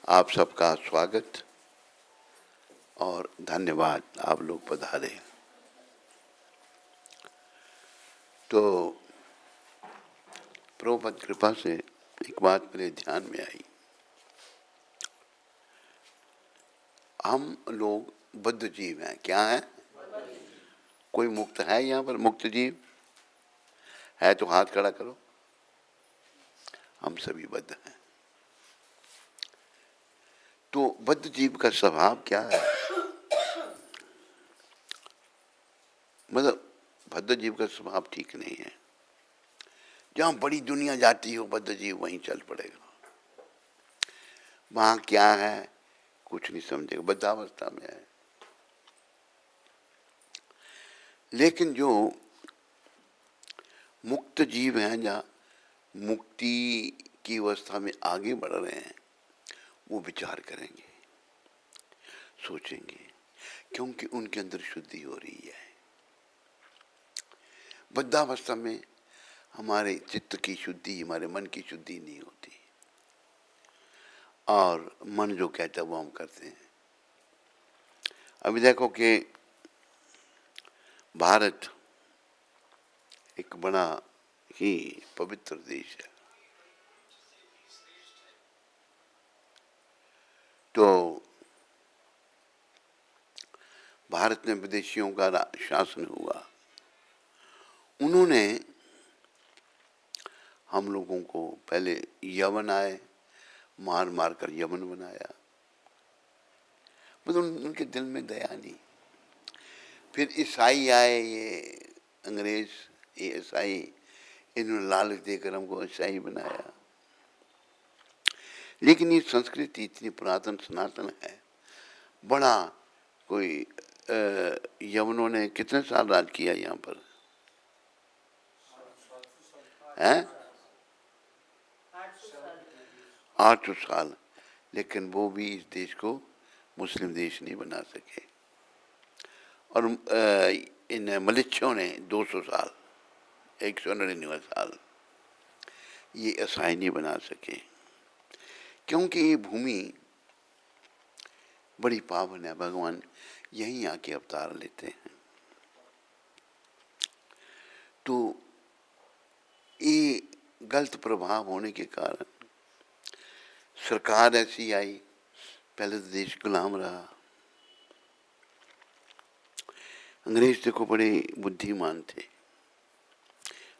आप सबका स्वागत और धन्यवाद, आप लोग पधारे। तो प्रभुपद कृपा से एक बात मेरे ध्यान में आई। हम लोग बद्ध जीव हैं। क्या है? कोई मुक्त है यहाँ पर? मुक्त जीव है तो हाथ खड़ा करो। हम सभी बद्ध हैं। तो बद्ध जीव का स्वभाव क्या है? मतलब बद्ध जीव का स्वभाव ठीक नहीं है। जहाँ बड़ी दुनिया जाती हो बद्ध जीव वहीं चल पड़ेगा। वहाँ क्या है कुछ नहीं समझेगा, बद्धावस्था में है। लेकिन जो मुक्त जीव हैं, जहाँ मुक्ति की अवस्था में आगे बढ़ रहे हैं, वो विचार करेंगे, सोचेंगे, क्योंकि उनके अंदर शुद्धि हो रही है। बद्धावस्था में हमारे चित्त की शुद्धि, हमारे मन की शुद्धि नहीं होती, और मन जो कहता है वो हम करते हैं। अभी देखो कि भारत एक बड़ा ही पवित्र देश है। तो भारत में विदेशियों का शासन हुआ। उन्होंने हम लोगों को पहले यवन आए, मार मार कर यवन बनाया। मतलब उनके दिल में दया नहीं। फिर ईसाई आए, ये अंग्रेज, ये ईसाई, इन्होंने लालच देकर हमको ईसाई बनाया। लेकिन ये संस्कृति इतनी पुरातन सनातन है। बड़ा कोई यवनों ने कितने साल राज किया यहाँ पर? हैं? 800 साल। लेकिन वो भी इस देश को मुस्लिम देश नहीं बना सके। और इन मलिच्छों ने 200 साल, 199 साल ये ईसाई नहीं बना सके, क्योंकि ये भूमि बड़ी पावन है। भगवान यहीं आके अवतार लेते हैं। तो ये गलत प्रभाव होने के कारण सरकार ऐसी आई। पहले तो देश गुलाम रहा। अंग्रेज देखो बड़े बुद्धिमान थे,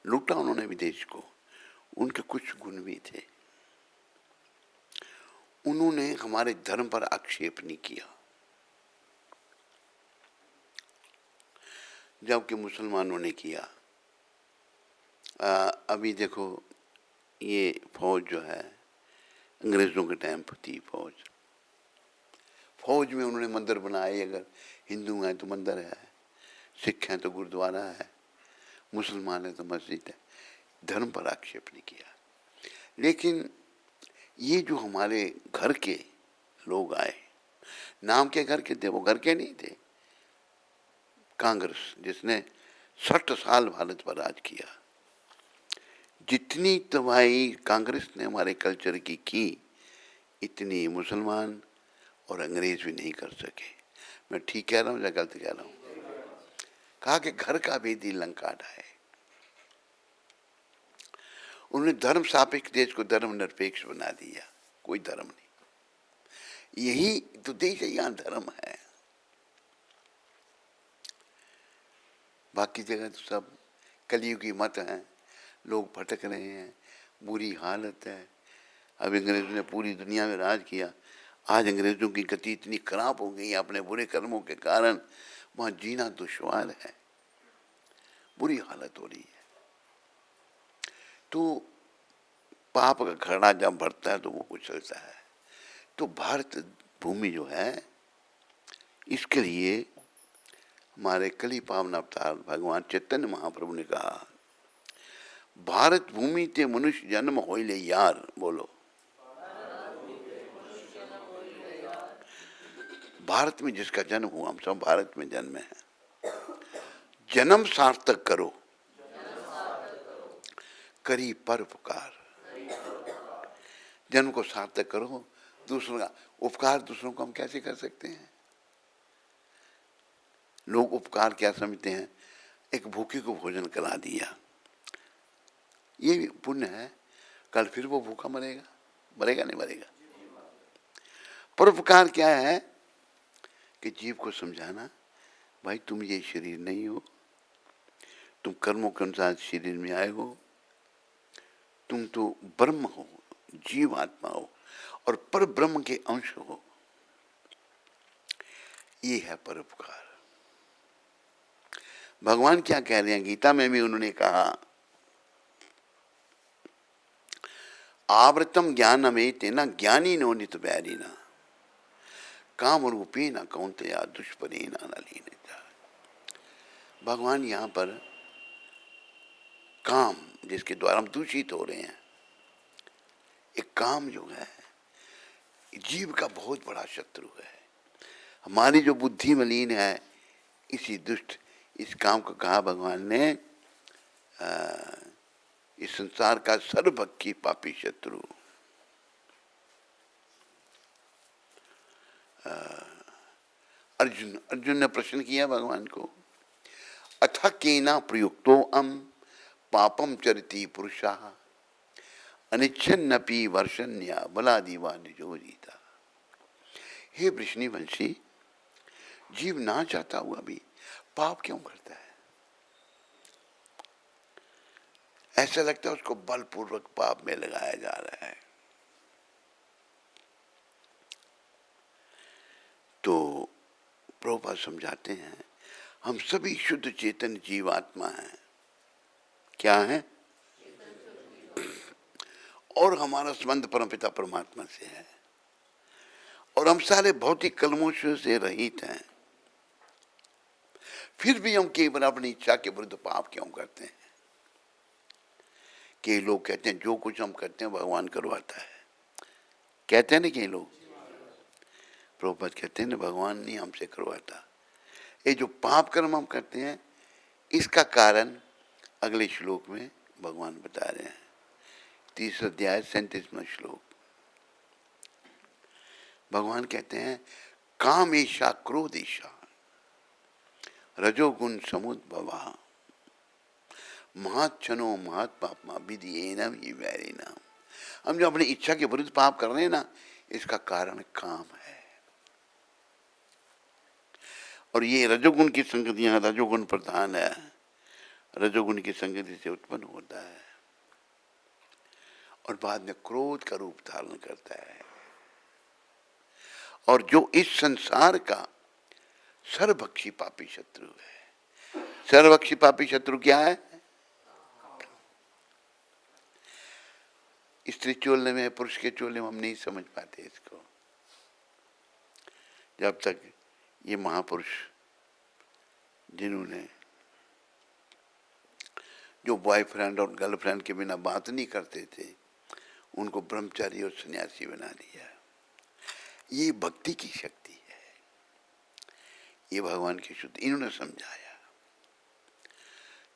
लूटा उन्होंने भी देश को। उनके कुछ गुण भी थे। उन्होंने हमारे धर्म पर आक्षेप नहीं किया, जबकि मुसलमानों ने किया। अभी देखो ये फौज जो है, अंग्रेजों के टाइम पर थी फौज। फौज में उन्होंने मंदिर बनाए। अगर हिंदू हैं तो मंदिर है, सिख हैं तो गुरुद्वारा है, मुसलमान है तो मस्जिद है। धर्म पर आक्षेप नहीं किया। लेकिन ये जो हमारे घर के लोग आए, नाम के घर के थे, वो घर के नहीं थे। कांग्रेस, जिसने 60 साल भारत पर राज किया, जितनी तबाही कांग्रेस ने हमारे कल्चर की इतनी मुसलमान और अंग्रेज भी नहीं कर सके। मैं ठीक कह रहा हूँ या गलत कह रहा हूँ? कहा कि घर का भेदी लंका ढाए। उन्होंने धर्म सापेक्ष देश को धर्म निरपेक्ष बना दिया। कोई धर्म नहीं। यही तो देश है, यहाँ धर्म है। बाकी जगह तो सब कलयुगी मत हैं, लोग भटक रहे हैं, बुरी हालत है। अब अंग्रेजों ने पूरी दुनिया में राज किया। आज अंग्रेजों की गति इतनी खराब हो गई है अपने बुरे कर्मों के कारण, वहाँ जीना दुश्वार है, बुरी हालत हो रही है। तो पाप का घड़ा जब बढ़ता है तो वो कुचलता है। तो भारत भूमि जो है, इसके लिए हमारे कली पावन अवतार भगवान चैतन्य महाप्रभु ने कहा, भारत भूमि ते मनुष्य जन्म होइले यार। बोलो, भारत में जिसका जन्म हुआ, हम सब भारत में जन्म है। जन्म सार्थक करो, करी परोपकार। जन्म को सार्थक करो, दूसरों का उपकार दूसरों को हम कैसे कर सकते हैं? लोग उपकार क्या समझते हैं? एक भूखे को भोजन करा दिया, ये भी पुण्य है। कल फिर वो भूखा मरेगा, मरेगा नहीं मरेगा? परोपकार क्या है? कि जीव को समझाना, भाई तुम ये शरीर नहीं हो, तुम कर्मों के अनुसार शरीर में आए हो, तुम तो ब्रह्म हो, जीव आत्मा हो और पर ब्रह्म के अंश हो। ये है परोपकार। भगवान क्या कह रहे हैं गीता में भी उन्होंने कहा, आवृतम ज्ञानमेतेन ज्ञानिनो नित वैरिणा काम रूपी न कौंतेया दुष्परेण नलिनेता। भगवान यहाँ पर काम जिसके द्वारा हम दूषित हो रहे हैं, एक काम जो है जीव का बहुत बड़ा शत्रु है। हमारी जो बुद्धि मलिन है, इसी दुष्ट इस काम को कहा भगवान ने इस संसार का सर्वभक्षी पापी शत्रु। अर्जुन ने प्रश्न किया भगवान को, अथ केना प्रयुक्तो अम पापम चरति पुरुषा अनिच्छन्नपि वर्षन्या बलादिवा निजोरिता। हे वृष्णिवंशी, जीव ना चाहता हुआ भी पाप क्यों करता है? ऐसा लगता है उसको बलपूर्वक पाप में लगाया जा रहा है। तो प्रभुपाद समझाते हैं, हम सभी शुद्ध चेतन जीवात्मा हैं। क्या है? और हमारा संबंध परमपिता परमात्मा से है, और हम सारे भौतिक कलमोशों से रहित हैं। फिर भी हम केवल अपनी इच्छा के विरुद्ध पाप क्यों करते हैं? कई लोग कहते हैं जो कुछ हम करते हैं भगवान करवाता है, कहते हैं ना कई लोग। प्रभुपाद कहते हैं ना, भगवान नहीं हमसे करवाता। ये जो पाप कर्म हम करते हैं, इसका कारण अगले श्लोक में भगवान बता रहे हैं। 30 अध्याय 37वां श्लोक। भगवान कहते हैं, काम ईशा क्रोध ईशा रजोगुण समुद्भवा महच्छनो महत पापमा विधि एनम ही वैरिणा। हम जो अपनी इच्छा के विरुद्ध पाप कर रहे हैं ना, इसका कारण काम है। और ये रजोगुण की संगति, यहाँ रजोगुण प्रधान है, रजोगुण की संगति से उत्पन्न होता है और बाद में क्रोध का रूप धारण करता है। और जो इस संसार का सर्वभक्षी पापी शत्रु है। सर्वभक्षी पापी शत्रु क्या है? स्त्री चोलने में, पुरुष के चोलने में हम नहीं समझ पाते इसको, जब तक ये महापुरुष जिन्होंने जो बॉयफ्रेंड और गर्लफ्रेंड के बिना बात नहीं करते थे, उनको ब्रह्मचारी और सन्यासी बना दिया। ये भक्ति की शक्ति है, ये भगवान की शुद्ध इन्होंने समझाया।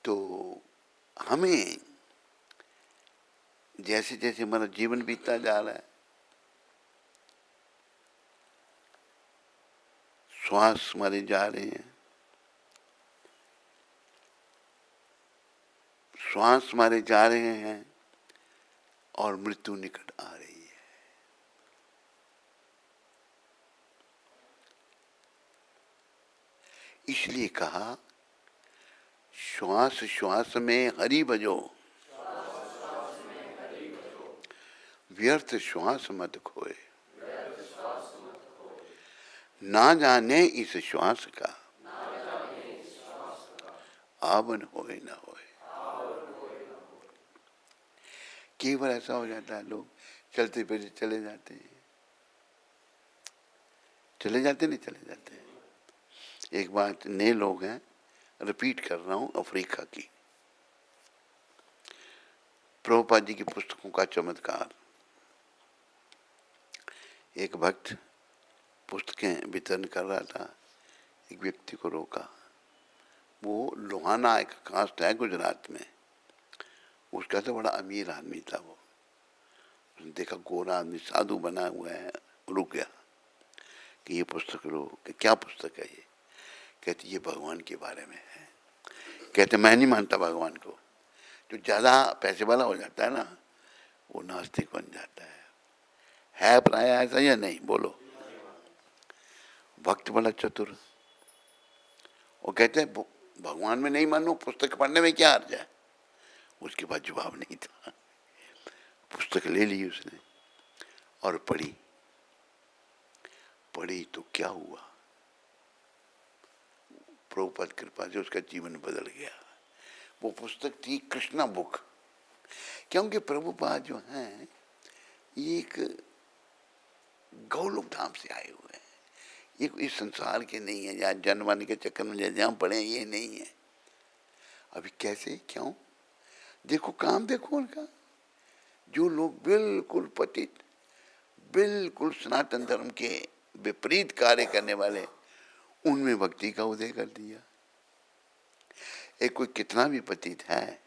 तो हमें जैसे जैसे हमारा जीवन बीतता जा रहा है, श्वास मारे जा रहे हैं, श्वास मारे जा रहे हैं और मृत्यु निकट आ रही है। इसलिए कहा, श्वास श्वास में हरि भजो, व्यर्थ श्वास मत खोए, ना जाने इस श्वास का आवन होए ना होए। केवल ऐसा हो जाता है, लोग चलते फिरते चले जाते हैं, चले जाते नहीं चले जाते हैं। एक बात नए लोग हैं, रिपीट कर रहा हूं, अफ्रीका की प्रभुपाद जी की पुस्तकों का चमत्कार। एक भक्त पुस्तकें वितरण कर रहा था, एक व्यक्ति को रोका। वो लोहाना एक कास्ट है गुजरात में, उसका तो बड़ा अमीर आदमी था। वो उसने देखा गोरा आदमी साधु बना हुआ है, रुक गया कि ये पुस्तक लो, कि क्या पुस्तक है ये? कहते ये भगवान के बारे में है। कहते मैं नहीं मानता भगवान को। जो ज़्यादा पैसे वाला हो जाता है ना, वो नास्तिक बन जाता है प्राय ऐसा या नहीं? बोलो। भक्त बड़ा चतुर, वो कहते हैं भगवान में नहीं मानो, पुस्तक पढ़ने में क्या अर्थ है? उसके बाद जवाब नहीं था। पुस्तक ले ली उसने और पढ़ी। पढ़ी तो क्या हुआ, प्रभुपाद कृपा से उसका जीवन बदल गया। वो पुस्तक थी कृष्णा बुक। क्योंकि प्रभुपाद जो हैं ये एक गौलोक धाम से आए हुए हैं, ये इस संसार के नहीं है, जहाँ जन्माने के चक्कर में जहाँ पड़े हैं, ये नहीं है। अभी कैसे, क्यों? देखो काम, देखो उनका। जो लोग बिल्कुल पतित, बिल्कुल सनातन धर्म के विपरीत कार्य करने वाले, उनमें भक्ति का उदय कर दिया। एक कोई कितना भी पतित है,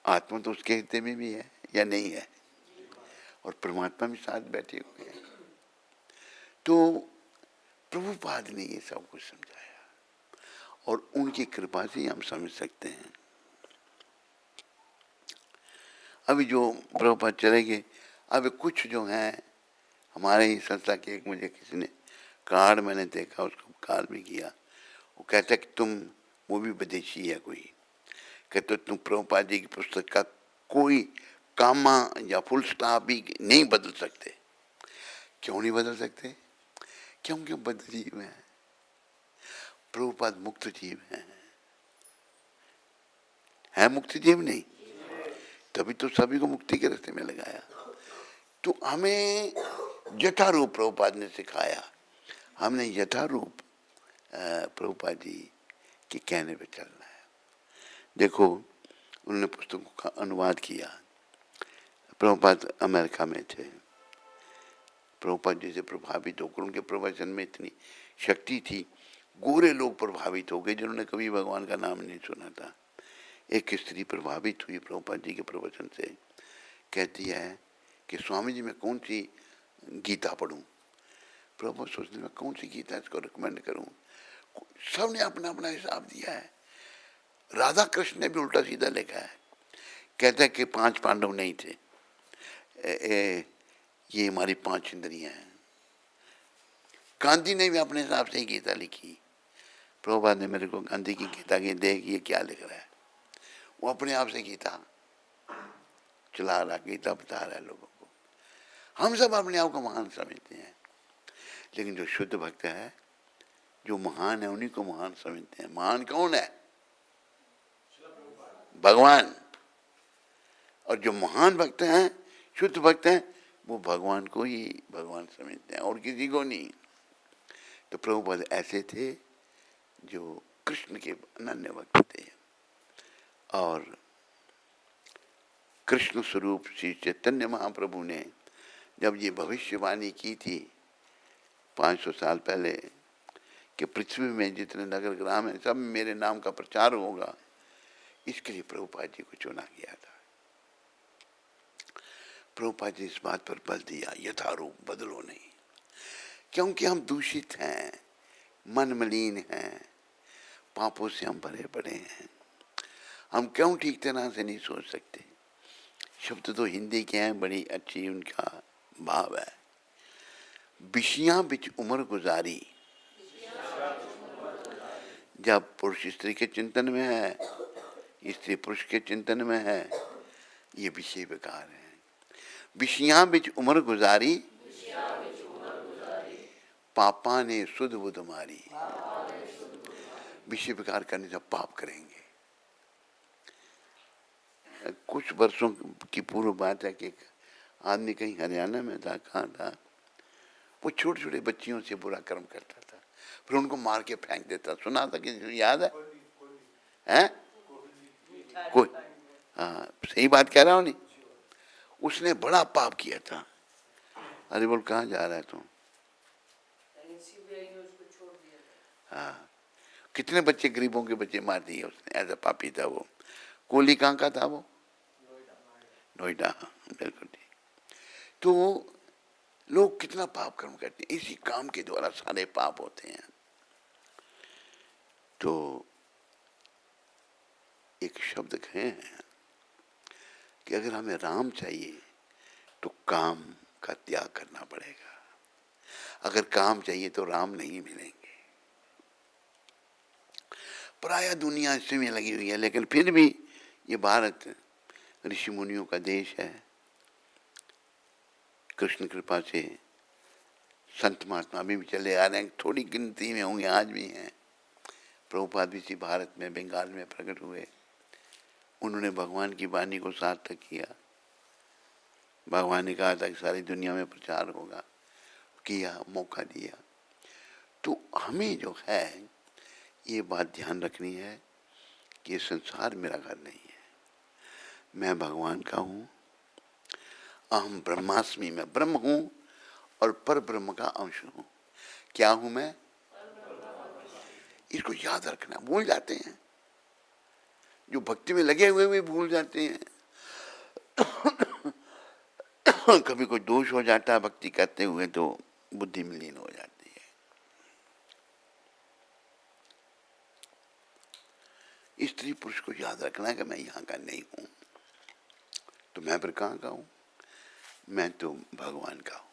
आत्मा तो उसके हृदय में भी है या नहीं है? और परमात्मा भी साथ बैठे हुए हैं। तो प्रभुपाद ने ये सब कुछ समझाया और उनकी कृपा से हम समझ सकते हैं। अभी जो प्रभुपाद चले गए, अभी कुछ जो हैं हमारे ही संस्था के, एक मुझे किसी ने कार्ड मैंने देखा, उसको कॉल भी किया। वो कहता है कि तुम, वो भी विदेशी है कोई, कहते तुम प्रभुपाद जी की पुस्तक का कोई कामा या फुल स्टॉप भी नहीं बदल सकते। क्यों नहीं बदल सकते? क्योंकि बद्ध जीव हैं, प्रभुपाद मुक्त जीव हैं। है मुक्त जीव नहीं? तभी तो सभी को मुक्ति के रास्ते में लगाया। तो हमें यथारूप प्रभुपाद ने सिखाया, हमने यथारूप प्रभुपाद जी के कहने पे चलना है। देखो उन्होंने पुस्तकों का अनुवाद किया। प्रभुपाद अमेरिका में थे, प्रभुपाद जी से प्रभावित होकर, उनके प्रवचन में इतनी शक्ति थी, गोरे लोग प्रभावित हो गए जिन्होंने कभी भगवान का नाम नहीं सुना था। एक स्त्री प्रभावित हुई प्रभुपाद जी के प्रवचन से, कहती है कि स्वामी जी मैं कौन सी गीता पढ़ूं? प्रभुपाद सोचने में कौन सी गीता इसको रिकमेंड करूं? सब ने अपना अपना हिसाब दिया है। राधा कृष्ण ने भी उल्टा सीधा लिखा है, कहता है कि 5 पांडव नहीं थे, ये हमारी 5 इंद्रियां हैं। गांधी ने भी अपने हिसाब से ही गीता लिखी। प्रभुपाद ने मेरे को गांधी की गीता की देख ये क्या लिख रहा है, वो अपने आप से गीता चला रहा, गीता बता रहा है लोगों को। हम सब अपने आप को महान समझते हैं, लेकिन जो शुद्ध भक्त है, जो महान है, उन्हीं को महान समझते हैं। महान कौन है? भगवान। और जो महान भक्त हैं, शुद्ध भक्त हैं, वो भगवान को ही भगवान समझते हैं और किसी को नहीं। तो प्रभुपाद ऐसे थे जो कृष्ण के अनन्य भक्त थे। और कृष्ण स्वरूप श्री चैतन्य महाप्रभु ने जब ये भविष्यवाणी की थी 500 साल पहले कि पृथ्वी में जितने नगर ग्राम हैं सब मेरे नाम का प्रचार होगा, इसके लिए प्रभुपाद जी को चुना गया था। प्रभुपाद जी इस बात पर बल दिया, यथारूप बदलो नहीं, क्योंकि हम दूषित हैं, मन मलिन हैं, पापों से हम भरे पड़े हैं। हम क्यों ठीक तरह से नहीं सोच सकते? शब्द तो हिंदी के हैं, बड़ी अच्छी उनका भाव है। बिशियां बिच उम्र गुजारी, जब पुरुष स्त्री के चिंतन में है, स्त्री पुरुष के चिंतन में है, ये विषय विकार है। बिशियां बिच उम्र गुजारी, पापा ने सुध बुध मारी। विषय विकार करने से पाप करेंगे। कुछ वर्षों की पूर्व बात है कि एक आदमी कहीं हरियाणा में था, कहाँ था, वो छोटे छोटे बच्चियों से बुरा कर्म करता था, फिर उनको मार के फेंक देता। सुना था कि याद है? हैं? कोई, हाँ सही बात कह रहा हूँ नहीं? उसने बड़ा पाप किया था। अरे बोल कहाँ जा रहा है तुम? हाँ, कितने बच्चे, गरीबों के बच्चे मार दिए उसने, ऐसा पापी था वो। कोहली कहाँ का था वो? नोएडा, बिल्कुल ठीक। तो लोग कितना पाप कर्म करते हैं, इसी काम के द्वारा सारे पाप होते हैं। तो एक शब्द कहे हैं कि अगर हमें राम चाहिए तो काम का त्याग करना पड़ेगा, अगर काम चाहिए तो राम नहीं मिलेंगे। प्रायः दुनिया इसी में लगी हुई है, लेकिन फिर भी ये भारत ऋषि मुनियों का देश है। कृष्ण कृपा से संत महात्मा अभी भी चले आ रहे हैं, थोड़ी गिनती में होंगे, आज भी हैं। प्रभुपाद भी इसी भारत में बंगाल में प्रकट हुए, उन्होंने भगवान की वाणी को सार्थक किया। भगवान ने कहा था कि सारी दुनिया में प्रचार होगा, किया, मौका दिया। तो हमें जो है ये बात ध्यान रखनी है कि ये संसार मेरा घर नहीं है, मैं भगवान का हूँ। अहम ब्रह्मास्मि, मैं ब्रह्म हूँ और पर ब्रह्म का अंश हूँ। क्या हूँ मैं? इसको याद रखना। भूल जाते हैं, जो भक्ति में लगे हुए भी भूल जाते हैं। कभी कोई दोष हो जाता है भक्ति करते हुए तो बुद्धि मलिन हो जाती है। स्त्री पुरुष को याद रखना है कि मैं यहाँ का नहीं हूँ। तो मैं फिर कहाँ का हूँ? मैं तो भगवान का हूँ।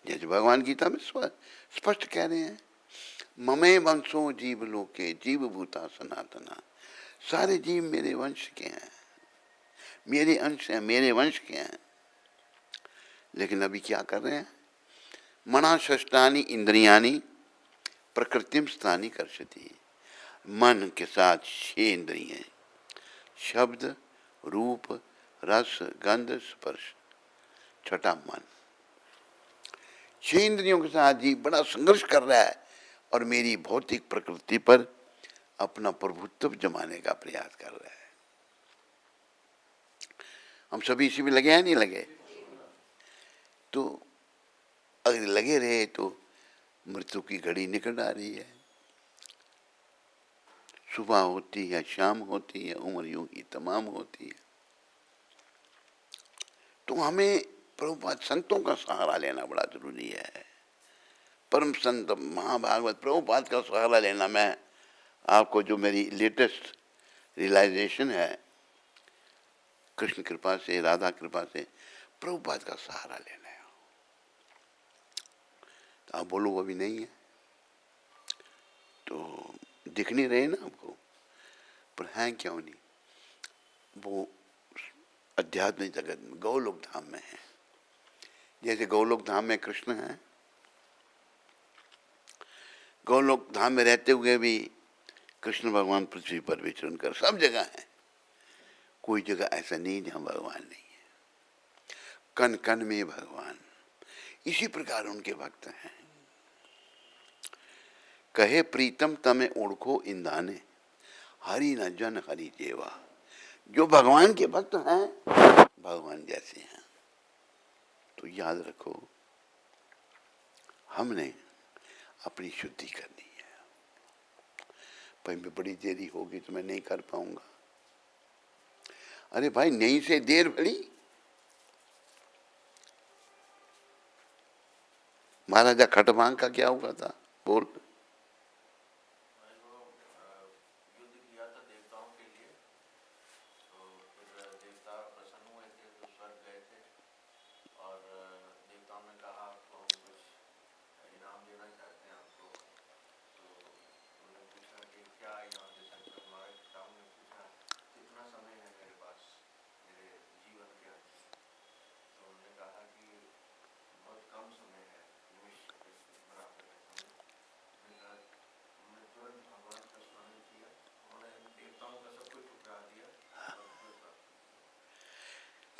जैसे भगवान गीता में स्पष्ट कह रहे हैं, ममे वंशो जीव लोके जीव भूता सनातना। सारे जीव मेरे वंश के हैं, मेरे अंश हैं, मेरे वंश के हैं। लेकिन अभी क्या कर रहे हैं? मना षष्टानि इंद्रियानि प्रकृतिम स्थानी कर्षति। मन के साथ 6 इंद्रियां, शब्द, रूप, रस, गंध, स्पर्श, छठा मन। 6 इंद्रियों के साथ जीव बड़ा संघर्ष कर रहा है और मेरी भौतिक प्रकृति पर अपना प्रभुत्व जमाने का प्रयास कर रहा है। हम सभी इसी में लगे हैं, नहीं लगे? तो अगर लगे रहे तो मृत्यु की घड़ी निकट आ रही है। सुबह होती है, शाम होती है, उम्र यूं ही तमाम होती है। तो हमें प्रभुपाद संतों का सहारा लेना बड़ा जरूरी है। परम संत महाभागवत प्रभुपाद का सहारा लेना। मैं आपको जो मेरी लेटेस्ट रियलाइजेशन है, कृष्ण कृपा से, राधा कृपा से, प्रभुपाद का सहारा लेना है। तो आप बोलो अभी नहीं है, तो दिख नहीं रहे ना आपको, पर हैं क्यों नहीं? वो आध्यात्मिक जगत में गौलोक धाम में है। जैसे गौलोक धाम में कृष्ण है, गौलोक धाम में रहते हुए भी कृष्ण भगवान पृथ्वी पर विचरण कर सब जगह है। कोई जगह ऐसा नहीं जहां भगवान नहीं है। कण कण में भगवान। इसी प्रकार उनके भक्त हैं। कहे प्रीतम तमें ओढ़खो इंदाने, हरि न जन हरि जेवा। जो भगवान के भक्त हैं भगवान जैसे हैं। तो याद रखो, हमने अपनी शुद्धि करनी है। भाई मैं बड़ी देरी होगी तो मैं नहीं कर पाऊंगा। अरे भाई नहीं से देर भली। महाराजा खटवांग का क्या हुआ था? बोल।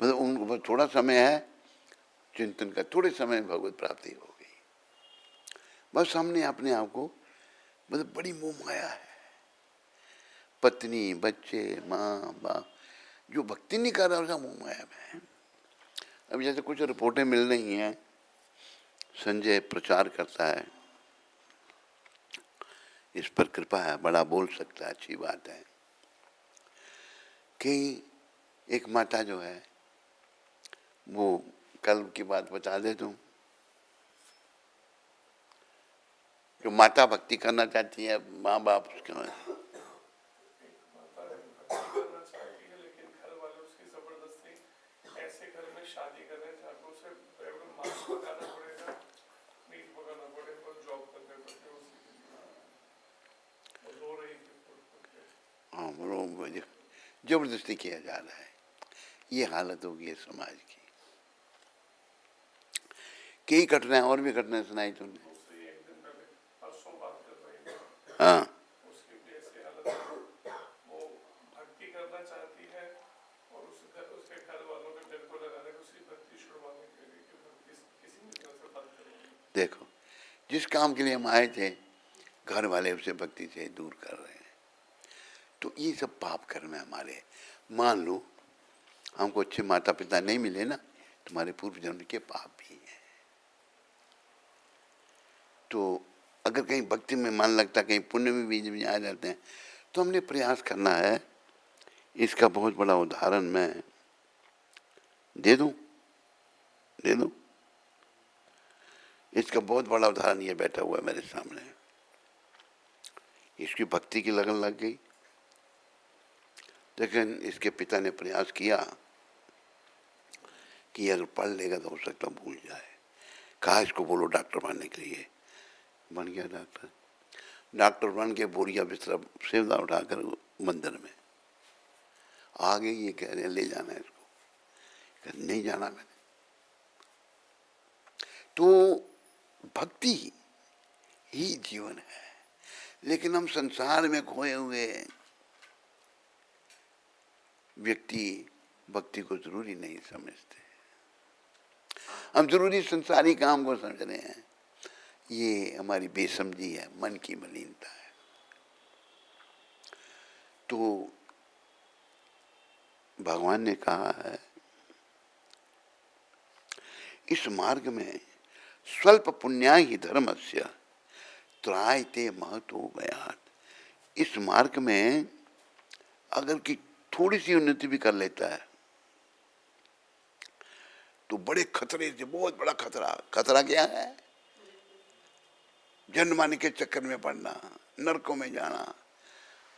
मतलब उनको बस थोड़ा समय है चिंतन का, थोड़े समय में भगवत प्राप्ति हो गई। बस हमने अपने आप को, मतलब बड़ी मोह माया है, पत्नी, बच्चे, माँ बाप, जो भक्ति नहीं कर रहा उसका मोह माया में। अब जैसे कुछ रिपोर्टें मिल रही हैं, संजय प्रचार करता है, इस पर कृपा है, बड़ा बोल सकता है, अच्छी बात है, कि एक माता जो है वो कल की बात बता दे तुम। जो माता भक्ति करना चाहती है, माँ बाप उसके शादी कर रहे हैं जहाँ पे उसे मांस पकाना पड़ेगा, मीट पकाना पड़ेगा और जॉब करने पड़ते हैं उसी के लिए। वो रो रही थी हाँ मुझे जबरदस्ती किया जा रहा है। ये हालत होगी है समाज की। कई घटनाएं और भी घटनाएं सुनाई तुमने। उससे एक दिन पहले परसों बात कर रही थी, हाँ उसकी भी ऐसी हालत है। वो भक्ति करना चाहती है और उसके घर वालों ने दिल को लगा रहे उसकी भक्ति छुड़वाने के लिए कि भक्ति किसी भी तरह से बंद करेंगे। देखो, जिस काम के लिए हम आए थे घर वाले उसे भक्ति से दूर कर रहे हैं। तो ये सब पाप कर्म है हमारे। मान लो हमको अच्छे माता पिता नहीं मिले ना, तुम्हारे पूर्व जन्म के पाप भी हैं। तो अगर कहीं भक्ति में मन लगता, कहीं पुण्य में बीज भी आ जाते हैं, तो हमने प्रयास करना है। इसका बहुत बड़ा उदाहरण मैं दे दूं। इसका बहुत बड़ा उदाहरण ये बैठा हुआ है मेरे सामने। इसकी भक्ति की लगन लग गई, लेकिन इसके पिता ने प्रयास किया कि अगर पढ़ लेगा तो हो सकता भूल जाए। कहा इसको बोलो डॉक्टर बनने के लिए। बन गया डॉक्टर। डॉक्टर बन के बोरिया बिस्तरा सेवदा उठाकर मंदिर में आ गई। ये कह रहे ले जाना है इसको। नहीं जाना मैंने। तो भक्ति ही जीवन है, लेकिन हम संसार में खोए हुए व्यक्ति भक्ति को जरूरी नहीं समझते। हम जरूरी संसारी काम को समझ रहे हैं। ये हमारी बेसमझी है, मन की मलिनता है। तो भगवान ने कहा है इस मार्ग में स्वल्प पुण्या ही धर्मस्य त्रायते महतो भयात्। इस मार्ग में अगर कि थोड़ी सी उन्नति भी कर लेता है तो बड़े खतरे से, बहुत बड़ा खतरा क्या है? जन्म माने के चक्कर में पड़ना, नरकों में जाना।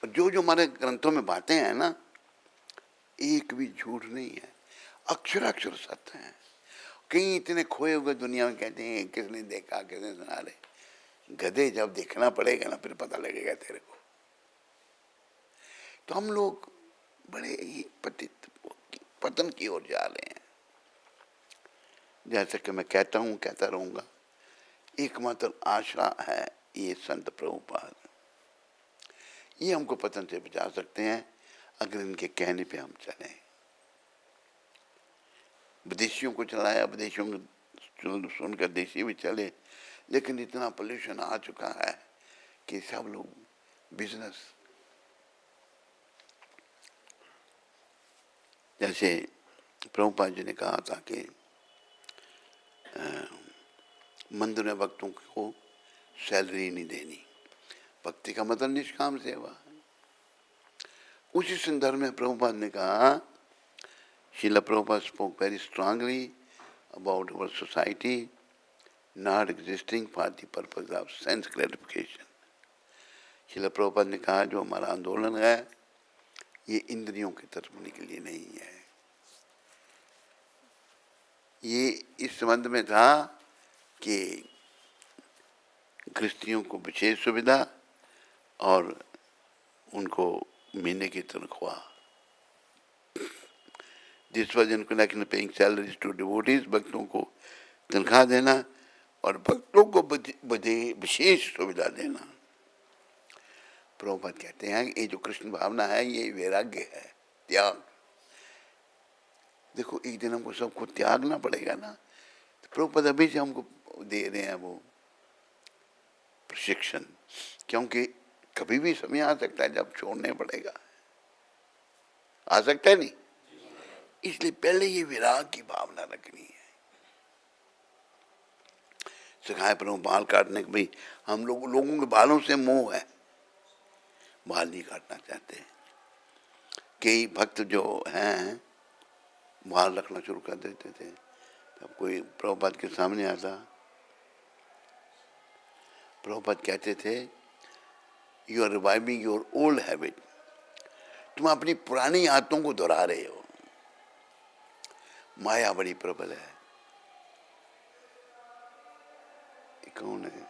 और जो हमारे ग्रंथों में बातें हैं ना, एक भी झूठ नहीं है, अक्षर अक्षर सत्य है। कहीं इतने खोए हुए दुनिया में कहते हैं किसने देखा, किसने सुना रहे। गधे, जब देखना पड़ेगा ना फिर पता लगेगा तेरे को। तो हम लोग बड़े ही पतन की ओर जा रहे हैं। जैसे कि मैं कहता हूँ, कहता रहूंगा, एकमात्र आशा है ये संत प्रभुपाद। ये हमको पतन से बचा सकते हैं अगर इनके कहने पे हम चलें। विदेशियों को चलाया, विदेशियों को सुनकर देशी भी चले, लेकिन इतना पोल्यूशन आ चुका है कि सब लोग बिजनेस। जैसे प्रभुपाद जी ने कहा था कि मंदिर में भक्तों को सैलरी नहीं देनी। भक्ति का मतलब निष्काम सेवा। उसी संदर्भ में प्रभुपाद ने कहा, Srila Prabhupada spoke very strongly about our society not existing for the purpose of sense gratification. Srila Prabhupada ने कहा जो हमारा आंदोलन है ये इंद्रियों की तरफ होने के लिए नहीं है। ये इस संबंध में था कि गृहस्थियों को विशेष सुविधा और उनको महीने की तनख्वाह। जिस वजह उनको लेकिन पेइंग सैलरीज टू डिवोटीज, भक्तों को तनख्वाह देना और भक्तों को विशेष सुविधा देना। प्रभुपाद कहते हैं ये जो कृष्ण भावना है ये वैराग्य है, त्याग। देखो एक दिन हमको सबको त्यागना पड़ेगा ना। तो प्रभुपाद अभी से हमको दे रहे हैं वो प्रशिक्षण, क्योंकि कभी भी समय आ सकता है जब छोड़ने पड़ेगा। आ सकता है नहीं, इसलिए पहले ये विराग की भावना रखनी है। सिखाए पर बाल काटने के, भाई हम लोगों के बालों से मोह है, बाल नहीं काटना चाहते। कई भक्त जो हैं बाल रखना शुरू कर देते थे, तब कोई प्रभुपाद के सामने आता, प्रभुपाद कहते थे, you are reviving your old habit, तुम अपनी पुरानी आदतों को दोहरा रहे हो। माया बड़ी प्रबल है। ये कौन है?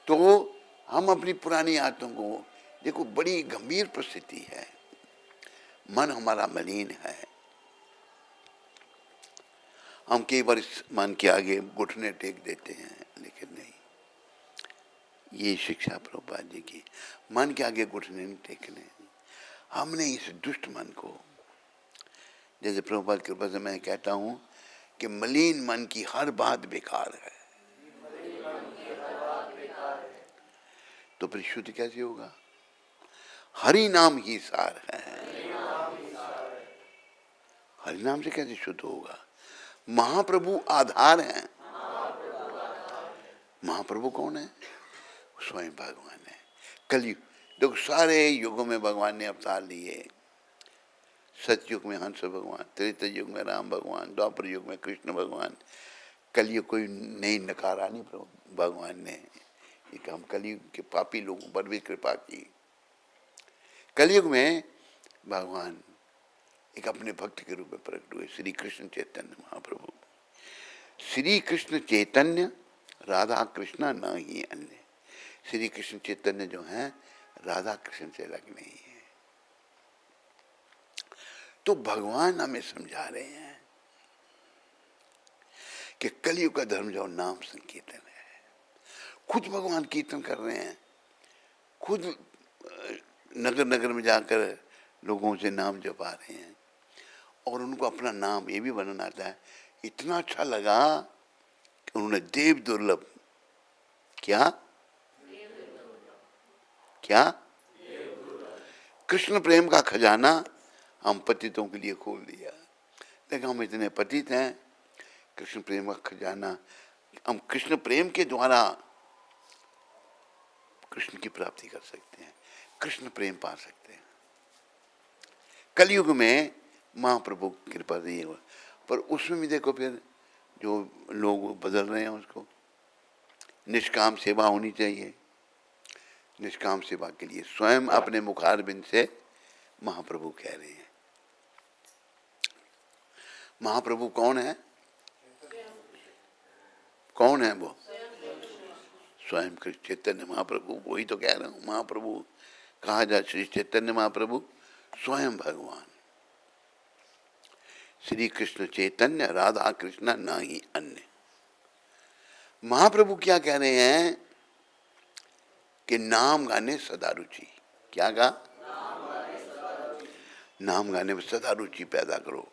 तो हम अपनी पुरानी आदतों को, देखो बड़ी गंभीर परिस्थिति है, मन हमारा मलिन है। हम कई बार इस मन के आगे घुटने टेक देते हैं, लेकिन नहीं, ये शिक्षा प्रभुपाद जी की, मन के आगे घुटने नहीं टेकने। हमने इस दुष्ट मन को, जैसे प्रभुपाद की कृपा से मैं कहता हूं कि मलिन मन की हर बात बेकार है, तो फिर शुद्ध कैसे होगा? हरि नाम ही सार है, हरि नाम से कैसे शुद्ध होगा? महाप्रभु आधार है। महाप्रभु कौन है? स्वयं भगवान है। कलयुग, देखो सारे युगों में भगवान ने अवतार लिए। सतयुग में हंस भगवान, त्रेता युग में राम भगवान, द्वापर युग में कृष्ण भगवान, कलयुग कोई नई नकारा नहीं प्रभु भगवान ने। एक हम कलयुग के पापी लोगों पर भी कृपा की। कलयुग में भगवान एक अपने भक्त के रूप में प्रकट हुए, श्री कृष्ण चैतन्य महाप्रभु। श्री कृष्ण चैतन्य राधा कृष्ण न ही अन्य। श्री कृष्ण चैतन्य जो है राधा कृष्ण से अलग नहीं है। तो भगवान हमें समझा रहे हैं कि कलयुग का धर्म जो नाम संकीर्तन है। खुद भगवान कीर्तन कर रहे हैं, खुद नगर नगर में जाकर लोगों से नाम जपा रहे हैं, और उनको अपना नाम ये भी वर्णन आता है। इतना अच्छा लगा कि उन्होंने देव दुर्लभ, क्या क्या कृष्ण प्रेम का खजाना हम पतितों के लिए खोल दिया। देखो हम इतने पतित हैं, कृष्ण प्रेम का खजाना, हम कृष्ण प्रेम के द्वारा कृष्ण की प्राप्ति कर सकते हैं, कृष्ण प्रेम पा सकते हैं। कलयुग में महाप्रभु की कृपा से हुआ, पर उसमें भी देखो फिर जो लोग बदल रहे हैं उसको। निष्काम सेवा होनी चाहिए। निष्काम सेवा के लिए स्वयं अपने मुखारबिंद से महाप्रभु कह रहे हैं। महाप्रभु कौन है? कौन है वो? स्वयं कृष्ण चैतन्य महाप्रभु। वही तो कह रहा हूं, महाप्रभु कहा जाए श्री चैतन्य महाप्रभु स्वयं भगवान। श्री कृष्ण चैतन्य राधा कृष्ण न ही अन्य। महाप्रभु क्या कह रहे हैं कि नाम गाने सदा रुचि। क्या कहा? नाम गाने में सदा रुचि पैदा करो,